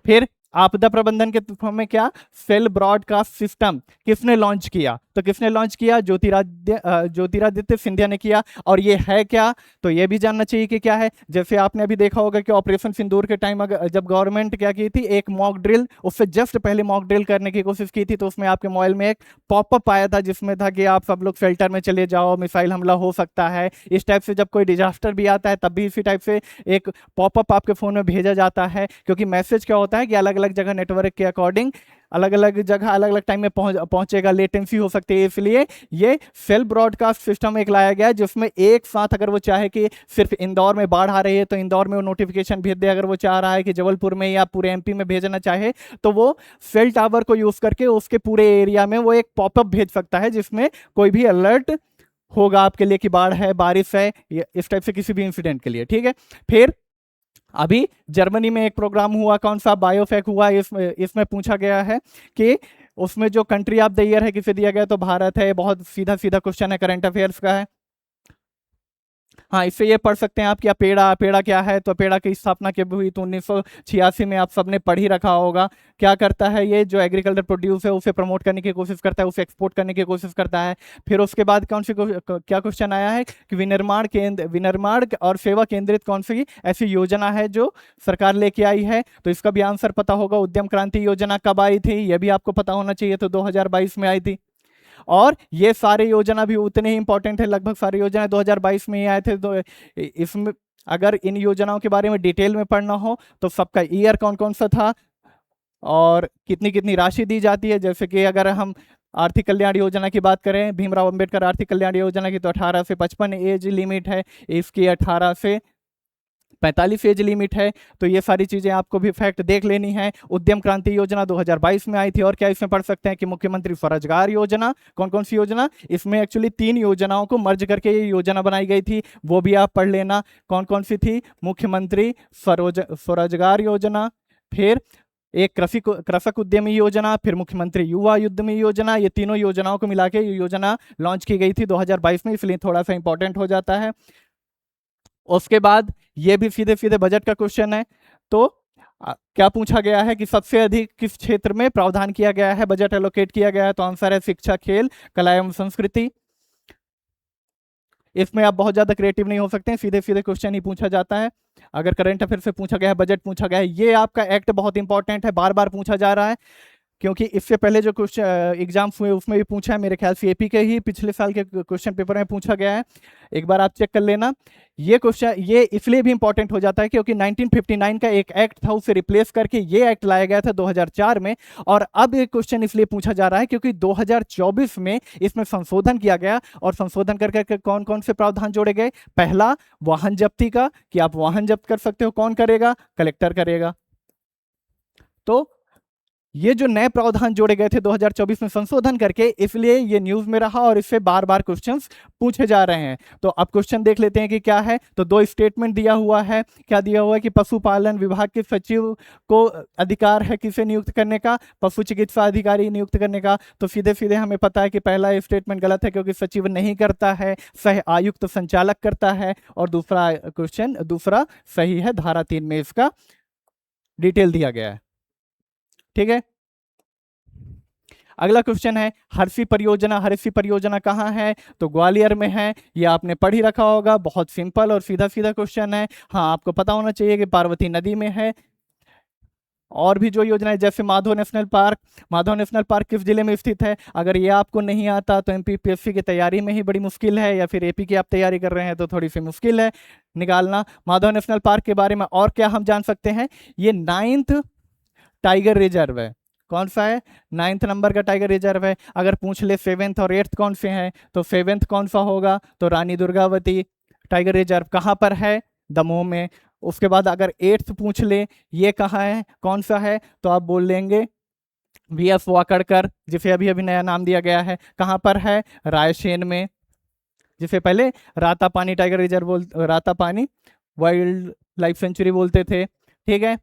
फिर आपदा प्रबंधन के में क्या? सेल ब्रॉडकास्ट सिस्टम किसने लॉन्च किया? तो किसने लॉन्च किया? ज्योतिरादित्य सिंधिया ने किया। और ये है क्या? तो ये भी जानना चाहिए कि क्या है। जैसे आपने अभी देखा होगा कि ऑपरेशन सिंदूर के टाइम जब गवर्नमेंट क्या की थी, एक मॉक ड्रिल, उससे जस्ट पहले मॉक ड्रिल करने की कोशिश की थी, तो उसमें आपके मोबाइल में एक पॉपअप आया था जिसमें था कि आप सब लोग शेल्टर में चले जाओ, मिसाइल हमला हो सकता है। इस टाइप से जब कोई डिजास्टर भी आता है तब भी इसी टाइप से एक पॉपअप आपके फोन में भेजा जाता है, क्योंकि मैसेज क्या होता है कि अलग अलग जगह नेटवर्क के अकॉर्डिंग अलग अलग जगह अलग अलग टाइम में पहुंचेगा, लेटेंसी हो सकती है। इसलिए ये सेल ब्रॉडकास्ट सिस्टम एक लाया गया है, जिसमें एक साथ अगर वो चाहे कि सिर्फ इंदौर में बाढ़ आ रही है तो इंदौर में वो नोटिफिकेशन भेज दे, अगर वो चाह रहा है कि जबलपुर में या पूरे MP में भेजना चाहे तो वो सेल टावर को यूज करके उसके पूरे एरिया में वो एक पॉपअप भेज सकता है, जिसमें कोई भी अलर्ट होगा आपके लिए कि बाढ़ है, बारिश है, इस टाइप से किसी भी इंसिडेंट के लिए। ठीक है, फिर अभी जर्मनी में एक प्रोग्राम हुआ, कौन सा? बायोफेक हुआ। इसमें पूछा गया है कि उसमें जो कंट्री ऑफ द ईयर है किसे दिया गया? तो भारत है। बहुत सीधा सीधा क्वेश्चन है, करंट अफेयर्स का है। हाँ, इससे ये पढ़ सकते हैं आप कि अपेड़ा, अपेड़ा क्या है, तो अपेड़ा की स्थापना कब हुई, तो 1986 में, आप सबने पढ़ ही रखा होगा। क्या करता है ये, जो एग्रीकल्चर प्रोड्यूस है उसे प्रमोट करने की कोशिश करता है, उसे एक्सपोर्ट करने की कोशिश करता है। फिर उसके बाद कौन सी क्या क्वेश्चन आया है कि विनिर्माण और सेवा केंद्रित कौन सी ऐसी योजना है जो सरकार लेके आई है, तो इसका भी आंसर पता होगा। उद्यम क्रांति योजना कब आई थी, यह भी आपको पता होना चाहिए, तो 2022 में आई थी। और ये सारे योजना भी उतने ही इंपॉर्टेंट है, लगभग सारी योजना 2022 में ही आए थे। तो इसमें अगर इन योजनाओं के बारे में डिटेल में पढ़ना हो तो सबका ईयर कौन कौन सा था और कितनी कितनी राशि दी जाती है। जैसे कि अगर हम आर्थिक कल्याण योजना की बात करें, भीमराव अंबेडकर आर्थिक कल्याण योजना की, तो 18 से 55 एज लिमिट है, इसकी 18 से 45 एज लिमिट है। तो ये सारी चीजें आपको भी फैक्ट देख लेनी है। उद्यम क्रांति योजना 2022 में आई थी। और क्या इसमें पढ़ सकते हैं कि मुख्यमंत्री स्वरोजगार योजना, कौन कौन सी योजना, इसमें एक्चुअली 3 योजनाओं को मर्ज करके ये योजना बनाई गई थी, वो भी आप पढ़ लेना। कौन कौन सी थी, मुख्यमंत्री स्वरोजगार योजना, फिर एक कृषक उद्यमी योजना, फिर मुख्यमंत्री युवा उद्यमी योजना। ये तीनों योजनाओं को मिला के ये योजना लॉन्च की गई थी 2022 में, इसलिए थोड़ा सा इंपॉर्टेंट हो जाता है। उसके बाद ये भी सीधे सीधे बजट का क्वेश्चन है। तो क्या पूछा गया है कि सबसे अधिक किस क्षेत्र में प्रावधान किया गया है, बजट एलोकेट किया गया है, तो आंसर है शिक्षा, खेल, कला एवं संस्कृति। इसमें आप बहुत ज्यादा क्रिएटिव नहीं हो सकते हैं, सीधे सीधे क्वेश्चन ही पूछा जाता है। अगर करंट अफेयर से पूछा गया है, बजट पूछा गया है, ये आपका एक्ट बहुत इंपॉर्टेंट है, बार बार पूछा जा रहा है, क्योंकि इससे पहले जो क्वेश्चन एग्जाम्स हुए उसमें भी पूछा है, मेरे ख्याल से एपी के ही पिछले साल के क्वेश्चन पेपर में पूछा गया है, एक बार आप चेक कर लेना। ये क्वेश्चन ये इसलिए भी इंपॉर्टेंट हो जाता है क्योंकि 1959 का एक एक्ट था, उसे रिप्लेस करके ये एक्ट लाया गया था 2004 में। और अब ये क्वेश्चन इसलिए पूछा जा रहा है क्योंकि 2024 में इसमें संशोधन किया गया, और संशोधन करके कौन कौन से प्रावधान जोड़े गए। पहला, वाहन जब्ती का, कि आप वाहन जब्त कर सकते हो, कौन करेगा, कलेक्टर करेगा। तो ये जो नए प्रावधान जोड़े गए थे 2024 में संशोधन करके, इसलिए ये न्यूज में रहा और इससे बार बार क्वेश्चंस पूछे जा रहे हैं। तो अब क्वेश्चन देख लेते हैं कि क्या है। तो 2 स्टेटमेंट दिया हुआ है। क्या दिया हुआ है कि पशुपालन विभाग के सचिव को अधिकार है किसे नियुक्त करने का, पशु चिकित्सा अधिकारी नियुक्त करने का। तो सीधे सीधे हमें पता है कि पहला स्टेटमेंट गलत है क्योंकि सचिव नहीं करता है, सह आयुक्त संचालक करता है। और दूसरा सही है, धारा 3 में इसका डिटेल दिया गया है। ठीक है, अगला क्वेश्चन है हर्षी परियोजना। हर्षी परियोजना कहाँ है, तो ग्वालियर में है। ये आपने पढ़ ही रखा होगा, बहुत सिंपल और सीधा सीधा क्वेश्चन है। हाँ, आपको पता होना चाहिए कि पार्वती नदी में है। और भी जो योजना है जैसे माधव नेशनल पार्क किस जिले में स्थित है। अगर ये आपको नहीं आता तो एमपीपीएससी की तैयारी में ही बड़ी मुश्किल है, या फिर एपी की आप तैयारी कर रहे हैं तो थोड़ी सी मुश्किल है निकालना। माधव नेशनल पार्क के बारे में और क्या हम जान सकते हैं, ये 9th टाइगर रिजर्व है। कौन सा है, 9th नंबर का टाइगर रिजर्व है। अगर पूछ ले 7th और 8th कौन से हैं, तो 7th कौन सा होगा, तो रानी दुर्गावती टाइगर रिजर्व कहाँ पर है, दमोह में। उसके बाद अगर 8th पूछ ले ये कहाँ है, कौन सा है, तो आप बोल लेंगे वीएस वाकड़कर, जिसे अभी अभी नया नाम दिया गया है। कहाँ पर है, रायसेन में, जिसे पहले Ratapani tiger reserve Ratapani wild life sanctuary बोलते थे। ठीक है,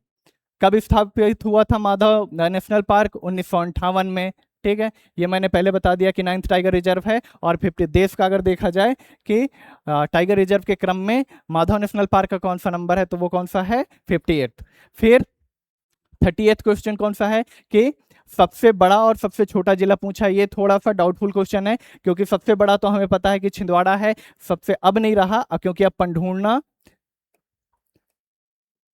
कब स्थापित हुआ था माधव नेशनल पार्क, 1958 में। ठीक है, ये मैंने पहले बता दिया कि 9th टाइगर रिजर्व है। और 50 देश का अगर देखा जाए कि टाइगर रिजर्व के क्रम में माधव नेशनल पार्क का कौन सा नंबर है, तो वो कौन सा है, 58। फिर 38 क्वेश्चन कौन सा है कि सबसे बड़ा और सबसे छोटा जिला पूछा। ये थोड़ा सा डाउटफुल क्वेश्चन है क्योंकि सबसे बड़ा तो हमें पता है कि छिंदवाड़ा है, सबसे अब नहीं रहा क्योंकि अब पंढूर्णा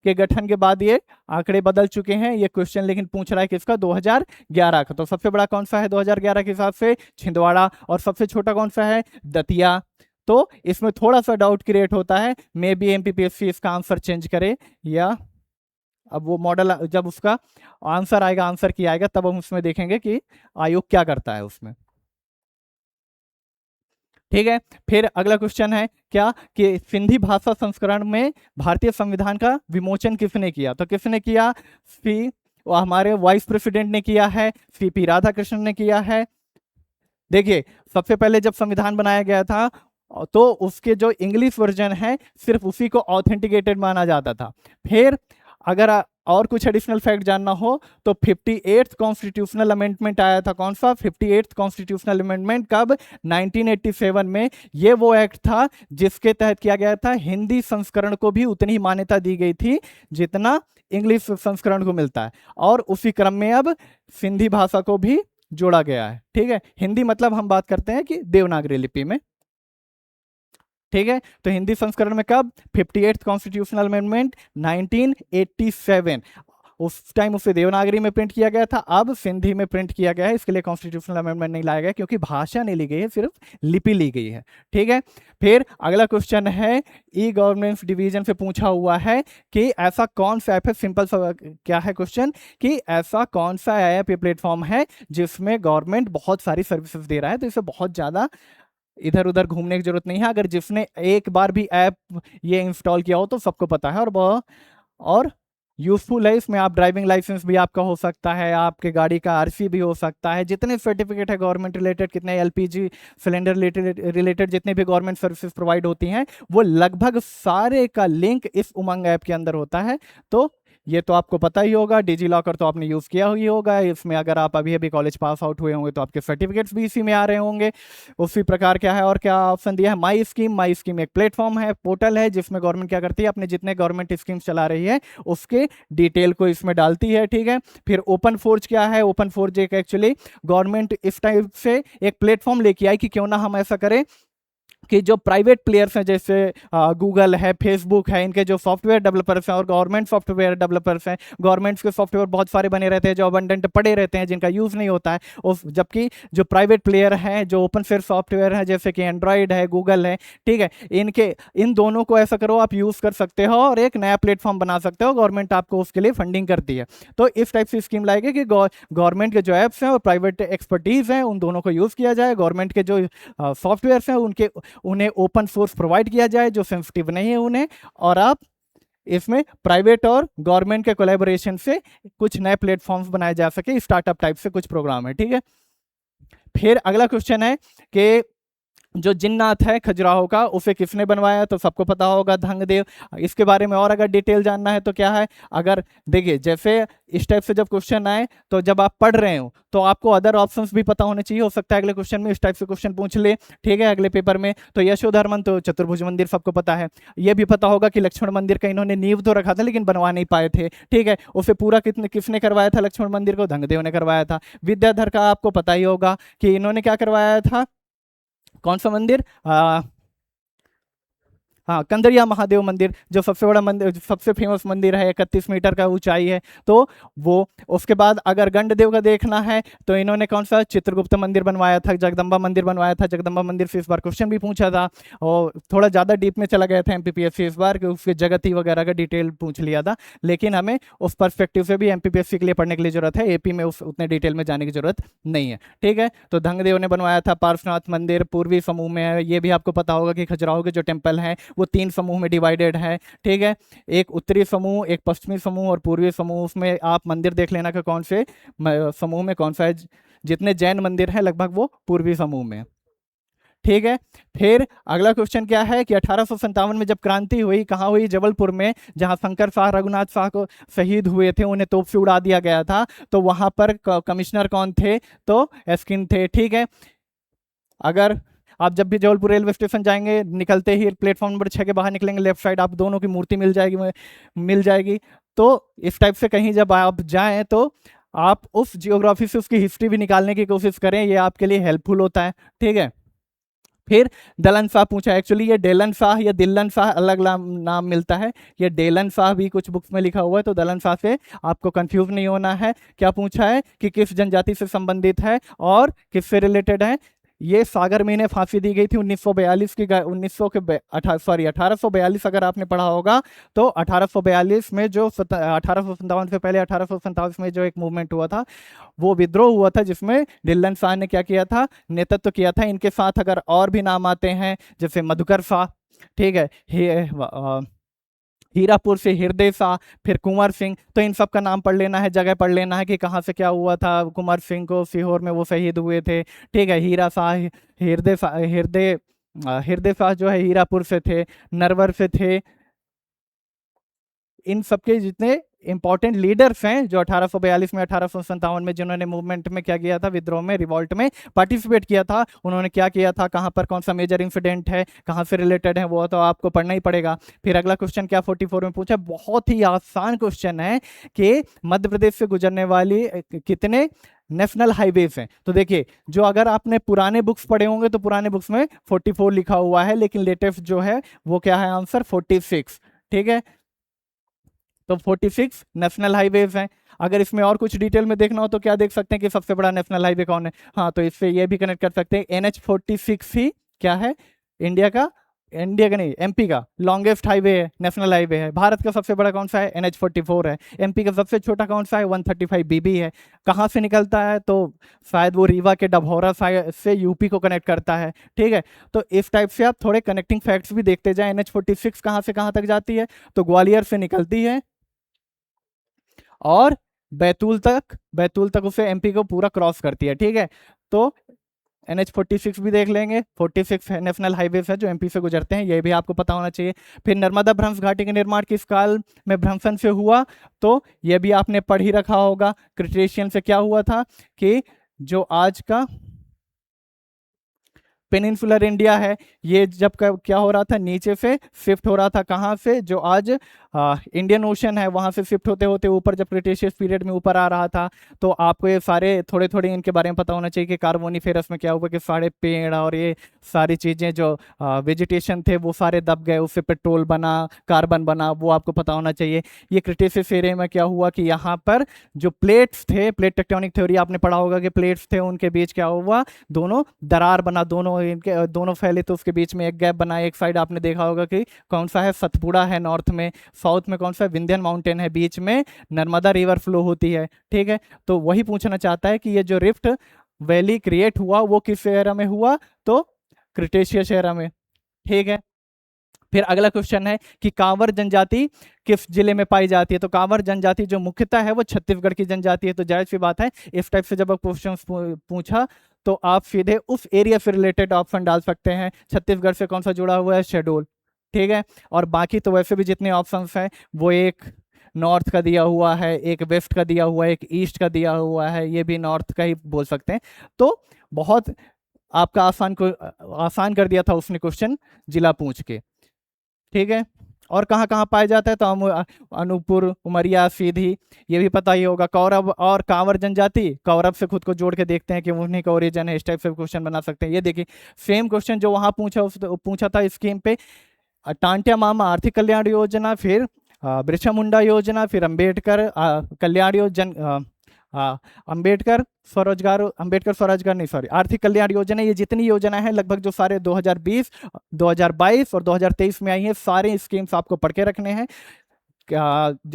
के गठन के बाद ये आंकड़े बदल चुके हैं। ये क्वेश्चन लेकिन पूछ रहा है किसका, 2011 का। तो सबसे बड़ा कौन सा है 2011 के हिसाब से, छिंदवाड़ा। और सबसे छोटा कौन सा है, दतिया। तो इसमें थोड़ा सा डाउट क्रिएट होता है, मे बी एमपीपीएससी इसका आंसर चेंज करे, या अब वो मॉडल जब उसका आंसर आएगा, आंसर की आएगा, तब हम उसमें देखेंगे कि आयोग क्या करता है उसमें। ठीक है, फिर अगला क्वेश्चन है क्या कि सिंधी भाषा संस्करण में भारतीय संविधान का विमोचन किसने किया, तो किसने किया, हमारे वाइस प्रेसिडेंट ने किया है, सीपी राधाकृष्णन ने किया है। देखिए, सबसे पहले जब संविधान बनाया गया था तो उसके जो इंग्लिश वर्जन है सिर्फ उसी को ऑथेंटिकेटेड माना जाता था। फिर अगर और कुछ एडिशनल फैक्ट जानना हो तो 58th कॉन्स्टिट्यूशनल अमेंडमेंट आया था। कौन सा? 58th कॉन्स्टिट्यूशनल अमेंडमेंट कब? 1987 में। ये वो एक्ट था जिसके तहत किया गया था हिंदी संस्करण को भी उतनी ही मान्यता दी गई थी जितना इंग्लिश संस्करण को मिलता है, और उसी क्रम में अब सिंधी भाषा को भी जोड़ा गया है। ठीक है, हिंदी मतलब हम बात करते हैं कि देवनागरी लिपि में। ठीक है, तो हिंदी संस्करण में कब? 58th constitutional amendment 1987। उस टाइम उसे देवनागरी में प्रिंट किया गया था, अब सिंधी में प्रिंट किया गया है। इसके लिए कॉन्स्टिट्यूशनल अमेंडमेंट नहीं लाया गया क्योंकि भाषा नहीं ली गई है, सिर्फ लिपि ली गई है। ठीक है, फिर अगला क्वेश्चन है ई गवर्नेंस डिवीजन से पूछा हुआ है कि ऐसा कौन सा ऐप है, सिंपल सा क्या है क्वेश्चन, कि ऐसा कौन सा ऐप या प्लेटफॉर्म है जिसमें गवर्नमेंट बहुत सारी सर्विसेज दे रहा है। तो इसे बहुत ज़्यादा इधर उधर घूमने की जरूरत नहीं है। अगर जिसने एक बार भी ऐप ये इंस्टॉल किया हो तो सबको पता है, और यूजफुल है। इसमें आप ड्राइविंग लाइसेंस भी आपका हो सकता है, आपके गाड़ी का आरसी भी हो सकता है, जितने सर्टिफिकेट है गवर्नमेंट रिलेटेड, कितने एलपीजी सिलेंडर रिलेटेड जितने भी गवर्नमेंट सर्विसेज प्रोवाइड होती हैं, वो लगभग सारे का लिंक इस उमंग ऐप के अंदर होता है। तो ये तो आपको पता ही होगा, डिजी लॉकर तो आपने यूज़ किया ही होगा। इसमें अगर आप अभी अभी कॉलेज पास आउट हुए होंगे तो आपके सर्टिफिकेट्स भी इसी में आ रहे होंगे। उसी प्रकार क्या है, और क्या ऑप्शन दिया है, माई स्कीम। माई स्कीम एक प्लेटफॉर्म है, पोर्टल है, जिसमें गवर्नमेंट क्या करती है, अपने जितने गवर्नमेंट स्कीम्स चला रही है उसके डिटेल को इसमें डालती है। ठीक है, फिर ओपन फोर्ज क्या है, ओपन फोर्ज एक एक्चुअली गवर्नमेंट इस टाइप से एक प्लेटफॉर्म लेके आई कि क्यों ना हम ऐसा करें कि जो प्राइवेट प्लेयर्स हैं जैसे गूगल है, फेसबुक है, इनके जो सॉफ्टवेयर डेवलपर्स हैं और गवर्नमेंट सॉफ्टवेयर डेवलपर्स हैं, गवर्नमेंट्स के सॉफ्टवेयर बहुत सारे बने रहते हैं जो अबंडेंट पड़े रहते हैं जिनका यूज़ नहीं होता है, और जबकि जो प्राइवेट प्लेयर हैं जो ओपन सोर्स सॉफ्टवेयर है जैसे कि एंड्रॉयड है, गूगल है, ठीक है, इन दोनों को ऐसा करो आप यूज़ कर सकते हो और एक नया प्लेटफॉर्म बना सकते हो। गवर्नमेंट आपको उसके लिए फंडिंग करती है। तो इस टाइप से स्कीम लाएगी कि गवर्नमेंट के जो ऐप्स हैं और प्राइवेट एक्सपर्टीज़ हैं उन दोनों को यूज़ किया जाए, गवर्नमेंट के जो सॉफ्टवेयर हैं उन्हें ओपन सोर्स प्रोवाइड किया जाए जो सेंसिटिव नहीं है उन्हें, और आप इसमें प्राइवेट और गवर्नमेंट के कोलैबोरेशन से कुछ नए प्लेटफॉर्म्स बनाए जा सके, स्टार्टअप टाइप से कुछ प्रोग्राम है। ठीक है, फिर अगला क्वेश्चन है कि जो जिन्नाथ है खजुराहो का, उसे किसने बनवाया, तो सबको पता होगा धंगदेव। इसके बारे में और अगर डिटेल जानना है तो क्या है, अगर देखिए जैसे इस टाइप से जब क्वेश्चन आए तो जब आप पढ़ रहे हो तो आपको अदर ऑप्शंस भी पता होने चाहिए। हो सकता है अगले क्वेश्चन में इस टाइप से क्वेश्चन पूछ ले, ठीक है, अगले पेपर में। तो यशोधर्मन तो चतुर्भुज मंदिर सबको पता है। ये भी पता होगा कि लक्ष्मण मंदिर का इन्होंने नींव तो रखा था लेकिन बनवा नहीं पाए थे। ठीक है, उसे पूरा किसने करवाया था लक्ष्मण मंदिर को, धंगदेव ने करवाया था। विद्याधर का आपको पता ही होगा कि इन्होंने क्या करवाया था, कौन सा मंदिर, हाँ, कंदरिया महादेव मंदिर, जो सबसे बड़ा मंदिर, सबसे फेमस मंदिर है, 31 मीटर का ऊंचाई है। तो वो, उसके बाद अगर गंडदेव का देखना है तो इन्होंने कौन सा, चित्रगुप्त मंदिर बनवाया था, जगदम्बा मंदिर बनवाया था। जगदम्बा मंदिर से इस बार क्वेश्चन भी पूछा था और थोड़ा ज़्यादा डीप में चला गया था एमपीपीएससी इस बार, कि उसके जगती वगैरह का डिटेल पूछ लिया था, लेकिन हमें उस परस्पेक्टिव से भी एमपीपीएससी के लिए पढ़ने के लिए जरूरत है, एपी में उतने डिटेल में जाने की जरूरत नहीं है। ठीक है, तो धंगदेव ने बनवाया था। पार्श्वनाथ मंदिर पूर्वी समूह में है, ये भी आपको पता होगा कि खजुराहो के जो टेम्पल हैं वो 3 समूह में डिवाइडेड है। ठीक है, एक उत्तरी समूह, एक पश्चिमी समूह और पूर्वी समूह। उसमें आप मंदिर देख लेना कि कौन से समूह में कौन सा है। जितने जैन मंदिर हैं लगभग वो पूर्वी समूह में। ठीक है, फिर अगला क्वेश्चन क्या है कि 1857 में जब क्रांति हुई, कहाँ हुई, जबलपुर में, जहाँ शंकर शाह रघुनाथ शाह को शहीद हुए थे, उन्हें तोप से उड़ा दिया गया था। तो वहां पर कमिश्नर कौन थे, तो एस्किन थे। ठीक है, अगर आप जब भी जबलपुर रेलवे स्टेशन जाएंगे, निकलते ही प्लेटफॉर्म नंबर 6 के बाहर निकलेंगे, लेफ्ट साइड आप दोनों की मूर्ति मिल जाएगी। तो इस टाइप से कहीं जब आप जाएं तो आप उस जियोग्राफी से उसकी हिस्ट्री भी निकालने की कोशिश करें, ये आपके लिए हेल्पफुल होता है। ठीक है, फिर दलन शाह पूछा। एक्चुअली ये डेलन शाह या दिल्लन शाह अलग नाम मिलता है, ये डेलन शाह भी कुछ बुक्स में लिखा हुआ है, तो दलन शाह से आपको कंफ्यूज नहीं होना है। क्या पूछा है कि किस जनजाति से संबंधित है और किससे रिलेटेड है। ये सागर में इन्हें फांसी दी गई थी 1942 की, 1842 अगर आपने पढ़ा होगा तो 1842 में जो 1857 से पहले 1847 में जो एक मूवमेंट हुआ था, वो विद्रोह हुआ था जिसमें दिल्लन शाह ने क्या किया था, नेतृत्व किया था। इनके साथ अगर और भी नाम आते हैं जैसे मधुकर शाह, ठीक है, हीरापुर से हृदय शाह, फिर कुंवर सिंह, तो इन सब का नाम पढ़ लेना है, जगह पढ़ लेना है कि कहाँ से क्या हुआ था। कुंवर सिंह को सीहोर में वो शहीद हुए थे। ठीक है, हीरा शाह, हृदय शाह जो है हीरापुर से थे, नरवर से थे। इन सबके जितने इंपॉर्टेंट लीडर्स हैं जो 1842 में 1857 में जिन्होंने मूवमेंट में क्या किया था, विद्रोह में, रिवॉल्ट में पार्टिसिपेट किया था, उन्होंने क्या किया था, कहाँ पर कौन सा मेजर इंसिडेंट है, कहाँ से रिलेटेड है, वो तो आपको पढ़ना ही पड़ेगा। फिर अगला क्वेश्चन क्या 44 में पूछा, बहुत ही आसान क्वेश्चन है कि मध्य प्रदेश से गुजरने वाली कितने नेशनल हाईवेज हैं। तो देखिए, जो अगर आपने पुराने बुक्स पढ़े होंगे तो पुराने बुक्स में 44 लिखा हुआ है, लेकिन लेटेस्ट जो है वो क्या है आंसर 46। ठीक है, तो 46 नेशनल हाईवेज हैं। अगर इसमें और कुछ डिटेल में देखना हो तो क्या देख सकते हैं कि सबसे बड़ा नेशनल हाईवे कौन है। हाँ, तो इससे ये भी कनेक्ट कर सकते हैं, NH46 ही क्या है, इंडिया का नहीं, MP का लॉन्गेस्ट हाईवे है, नेशनल हाईवे है। भारत का सबसे बड़ा कौन सा है, NH44 है। MP का सबसे छोटा कौन सा है, 135 BB है। कहाँ से निकलता है, तो शायद वो रीवा के डभौरा से UP को कनेक्ट करता है। ठीक है, तो इस टाइप से आप थोड़े कनेक्टिंग फैक्ट्स भी देखते जाएं। NH46 कहाँ से कहाँ तक जाती है, तो ग्वालियर से निकलती है और बैतूल तक उसे MP को पूरा क्रॉस करती है। ठीक है, तो NH46 भी देख लेंगे, 46 नेशनल हाईवेज है जो MP से गुजरते हैं, ये भी आपको पता होना चाहिए। फिर नर्मदा भ्रंश घाटी के निर्माण किस काल में भ्रंशन से हुआ, तो ये भी आपने पढ़ ही रखा होगा। क्रिटेशियन से क्या हुआ था कि जो आज का पेनिनसुलर इंडिया है, ये जब क्या हो रहा था, नीचे से शिफ्ट हो रहा था, कहाँ से, जो आज इंडियन ओशन है वहाँ से शिफ्ट होते होते ऊपर, जब क्रिटेशियस पीरियड में ऊपर आ रहा था। तो आपको ये सारे थोड़े थोड़े इनके बारे में पता होना चाहिए कि कार्बोनिफेरस में क्या हुआ कि सारे पेड़ और ये सारी चीज़ें जो वेजिटेशन थे वो सारे दब गए, उससे पेट्रोल बना, कार्बन बना, वो आपको पता होना चाहिए। ये क्रिटेशियस एरिया में क्या हुआ कि यहाँ पर जो प्लेट्स थे, प्लेट टेक्टोनिक थ्योरी आपने पढ़ा होगा कि प्लेट्स थे, उनके बीच क्या हुआ, दोनों दरार बना, इनके दोनों फैले तो उसके बीच में एक गैप बना। एक साइड आपने देखा होगा कि कौन सा है, सतपुड़ा है नॉर्थ में, साउथ में कौन सा, विंध्यन माउंटेन है, बीच में नर्मदा रिवर फ्लो होती है। ठीक है, तो वही पूछना चाहता है कि ये जो रिफ्ट वैली क्रिएट हुआ वो किस एरा में हुआ, तो क्रिटेशियस एरा में। ठीक है, फिर अगला क्वेश्चन है कि कांवर जनजाति किस जिले में पाई जाती है, तो कांवर जनजाति जो मुख्यतः है वो छत्तीसगढ़ की जनजाति है। तो जाहिर सी बात है, इस टाइप से जब आप क्वेश्चन पूछा तो आप सीधे उस एरिया से रिलेटेड ऑप्शन डाल सकते हैं। छत्तीसगढ़ से कौन सा जुड़ा हुआ है, शेड्यूल। ठीक है, और बाकी तो वैसे भी जितने ऑप्शंस हैं वो एक नॉर्थ का दिया हुआ है, एक वेस्ट का दिया हुआ है, एक ईस्ट का दिया हुआ है, ये भी नॉर्थ का ही बोल सकते हैं। तो बहुत आपका आसान कर दिया था उसने क्वेश्चन जिला पूछ के। ठीक है, और कहाँ कहाँ पाया जाता है, तो अनूपपुर, उमरिया, सीधी, ये भी पता ही होगा। कौरव और कांवर जनजाति, कौरव से खुद को जोड़ के देखते हैं कि उन्हीं का ओरिजिन है, इस टाइप से क्वेश्चन बना सकते हैं। ये देखिए सेम क्वेश्चन जो वहाँ पूछा था स्कीम पे, टांटिया मामा आर्थिक कल्याण योजना, फिर बिरसा मुंडा योजना, फिर अंबेडकर कल्याण योजना, अंबेडकर स्वरोजगार नहीं, सॉरी, आर्थिक कल्याण योजना, ये जितनी योजना है लगभग जो सारे 2020, 2022 और 2023 में आई हैं, सारे स्कीम्स आपको पढ़ के रखने हैं।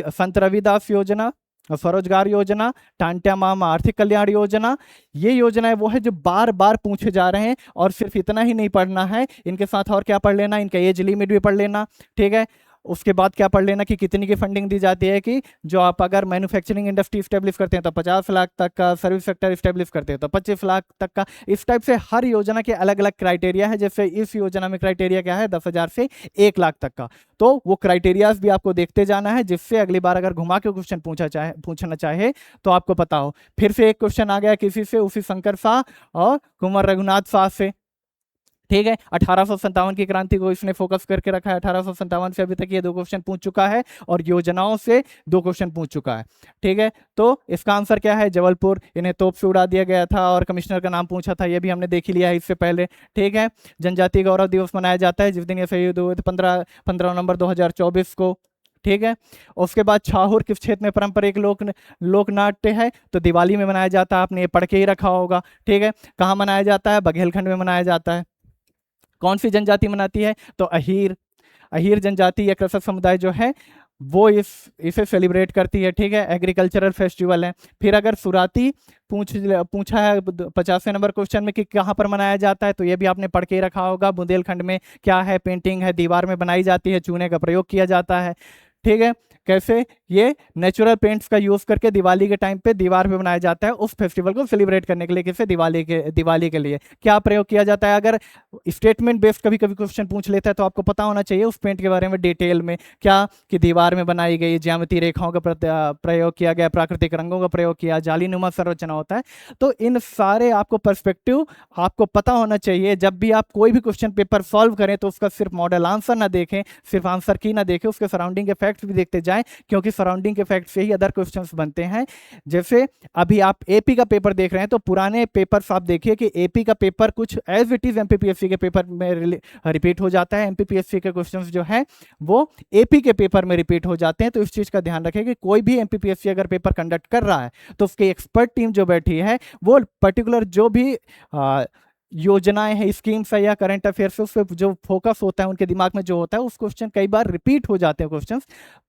संत रविदास योजना, स्वरोजगार योजना, टांटिया मामा आर्थिक कल्याण योजना, ये योजनाएं वो है जो बार बार पूछे जा रहे हैं। और सिर्फ इतना ही नहीं पढ़ना है, इनके साथ और क्या पढ़ लेना, इनका एज लिमिट भी पढ़ लेना। ठीक है, उसके बाद क्या पढ़ लेना कि कितनी की फंडिंग दी जाती है, कि जो आप अगर मैन्युफैक्चरिंग इंडस्ट्री स्टेब्लिश करते हैं तो 50 लाख तक का, सर्विस सेक्टर स्टेब्लिश करते हैं तो 25 लाख तक का। इस टाइप से हर योजना के अलग अलग क्राइटेरिया है। जैसे इस योजना में क्राइटेरिया क्या है, 10,000 से 1 लाख तक का। तो वो क्राइटेरियाज भी आपको देखते जाना है, जिससे अगली बार अगर घुमा के क्वेश्चन पूछना चाहे तो आपको पता हो। फिर से एक क्वेश्चन आ गया किसी से, उसी शंकर शाह और कुंवर रघुनाथ शाह से। ठीक है, 1857 की क्रांति को इसने फोकस करके रखा है। 1857 से अभी तक ये 2 क्वेश्चन पूछ चुका है और योजनाओं से 2 क्वेश्चन पूछ चुका है। ठीक है, तो इसका आंसर क्या है, जबलपुर। इन्हें तोप से उड़ा दिया गया था और कमिश्नर का नाम पूछा था, ये भी हमने देख ही लिया है इससे पहले। ठीक है, जनजातीय गौरव दिवस मनाया जाता है जिस दिन ये शहीद हुए थे, 15 नवंबर 2024 को। ठीक है, उसके बाद छाहुर किस क्षेत्र में पारंपरिक लोक नाट्य है, तो दिवाली में मनाया जाता है, आपने ये पढ़ के ही रखा होगा। ठीक है, कहाँ मनाया जाता है, बघेलखंड में मनाया जाता है। कौन सी जनजाति मनाती है, तो अहीर जनजाति या कृषक समुदाय जो है वो इसे सेलिब्रेट करती है। ठीक है, एग्रीकल्चरल फेस्टिवल है। फिर अगर सुराती पूछा है 50वें नंबर क्वेश्चन में कि कहाँ पर मनाया जाता है, तो ये भी आपने पढ़ के ही रखा होगा। बुंदेलखंड में क्या है, पेंटिंग है, दीवार में बनाई जाती है, चूने का प्रयोग किया जाता है। ठीक है। कैसे? ये नेचुरल पेंट्स का यूज करके दिवाली के टाइम पे दीवार पे बनाया जाता है उस फेस्टिवल को सेलिब्रेट करने के लिए, किसे? दिवाली के लिए क्या प्रयोग किया जाता है? अगर स्टेटमेंट बेस्ड कभी कभी क्वेश्चन पूछ लेता है तो आपको पता होना चाहिए उस पेंट के बारे में डिटेल में, क्या कि दीवार में बनाई गई ज्यामितीय रेखाओं का प्रयोग किया गया, प्राकृतिक रंगों का प्रयोग किया, जालीनुमा संरचना होता है। तो इन सारे आपको पर्सपेक्टिव आपको पता होना चाहिए। जब भी आप कोई भी क्वेश्चन पेपर सॉल्व करें तो उसका सिर्फ मॉडल आंसर ना देखें, सिर्फ आंसर की ना देखें, उसके सराउंडिंग के फैक्ट्स भी देखते जाएं, क्योंकि सराउंडिंग के फैक्ट से ही अदर क्वेश्चंस बनते हैं। जैसे अभी आप एपी का पेपर देख रहे हैं तो पुराने पेपर्स आप देखिए कि एपी का पेपर कुछ एज इट इज एमपीपीएससी के पेपर में रिपीट हो जाता है। एमपीपीएससी के क्वेश्चंस जो है वो एपी के पेपर में रिपीट हो जाते हैं। तो इस चीज का ध्यान रखें कि कोई भी एमपीपीएससी अगर पेपर कंडक्ट कर रहा है तो उसकी एक्सपर्ट टीम जो बैठी है वो पर्टिकुलर जो भी योजनाएं हैं, स्कीम्स है या करंट अफेयर्स है, उस पर जो फोकस होता है उनके दिमाग में जो होता है उस क्वेश्चन कई बार रिपीट हो जाते हैं क्वेश्चंस,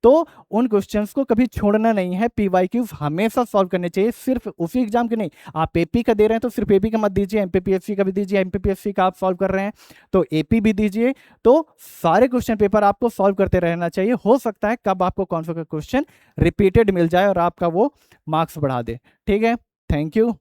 तो उन क्वेश्चंस को कभी छोड़ना नहीं है। पीवाईक्यूज हमेशा सॉल्व करने चाहिए, सिर्फ उसी एग्जाम के नहीं। आप एपी का दे रहे हैं तो सिर्फ एपी का मत दीजिए, एमपीपीएससी का भी दीजिए। एमपीपीएससी का आप सॉल्व कर रहे हैं तो एपी भी दीजिए। तो सारे क्वेश्चन पेपर आपको सॉल्व करते रहना चाहिए। हो सकता है कब आपको कौन सा क्वेश्चन रिपीटेड मिल जाए और आपका वो मार्क्स बढ़ा दे। ठीक है, थैंक यू।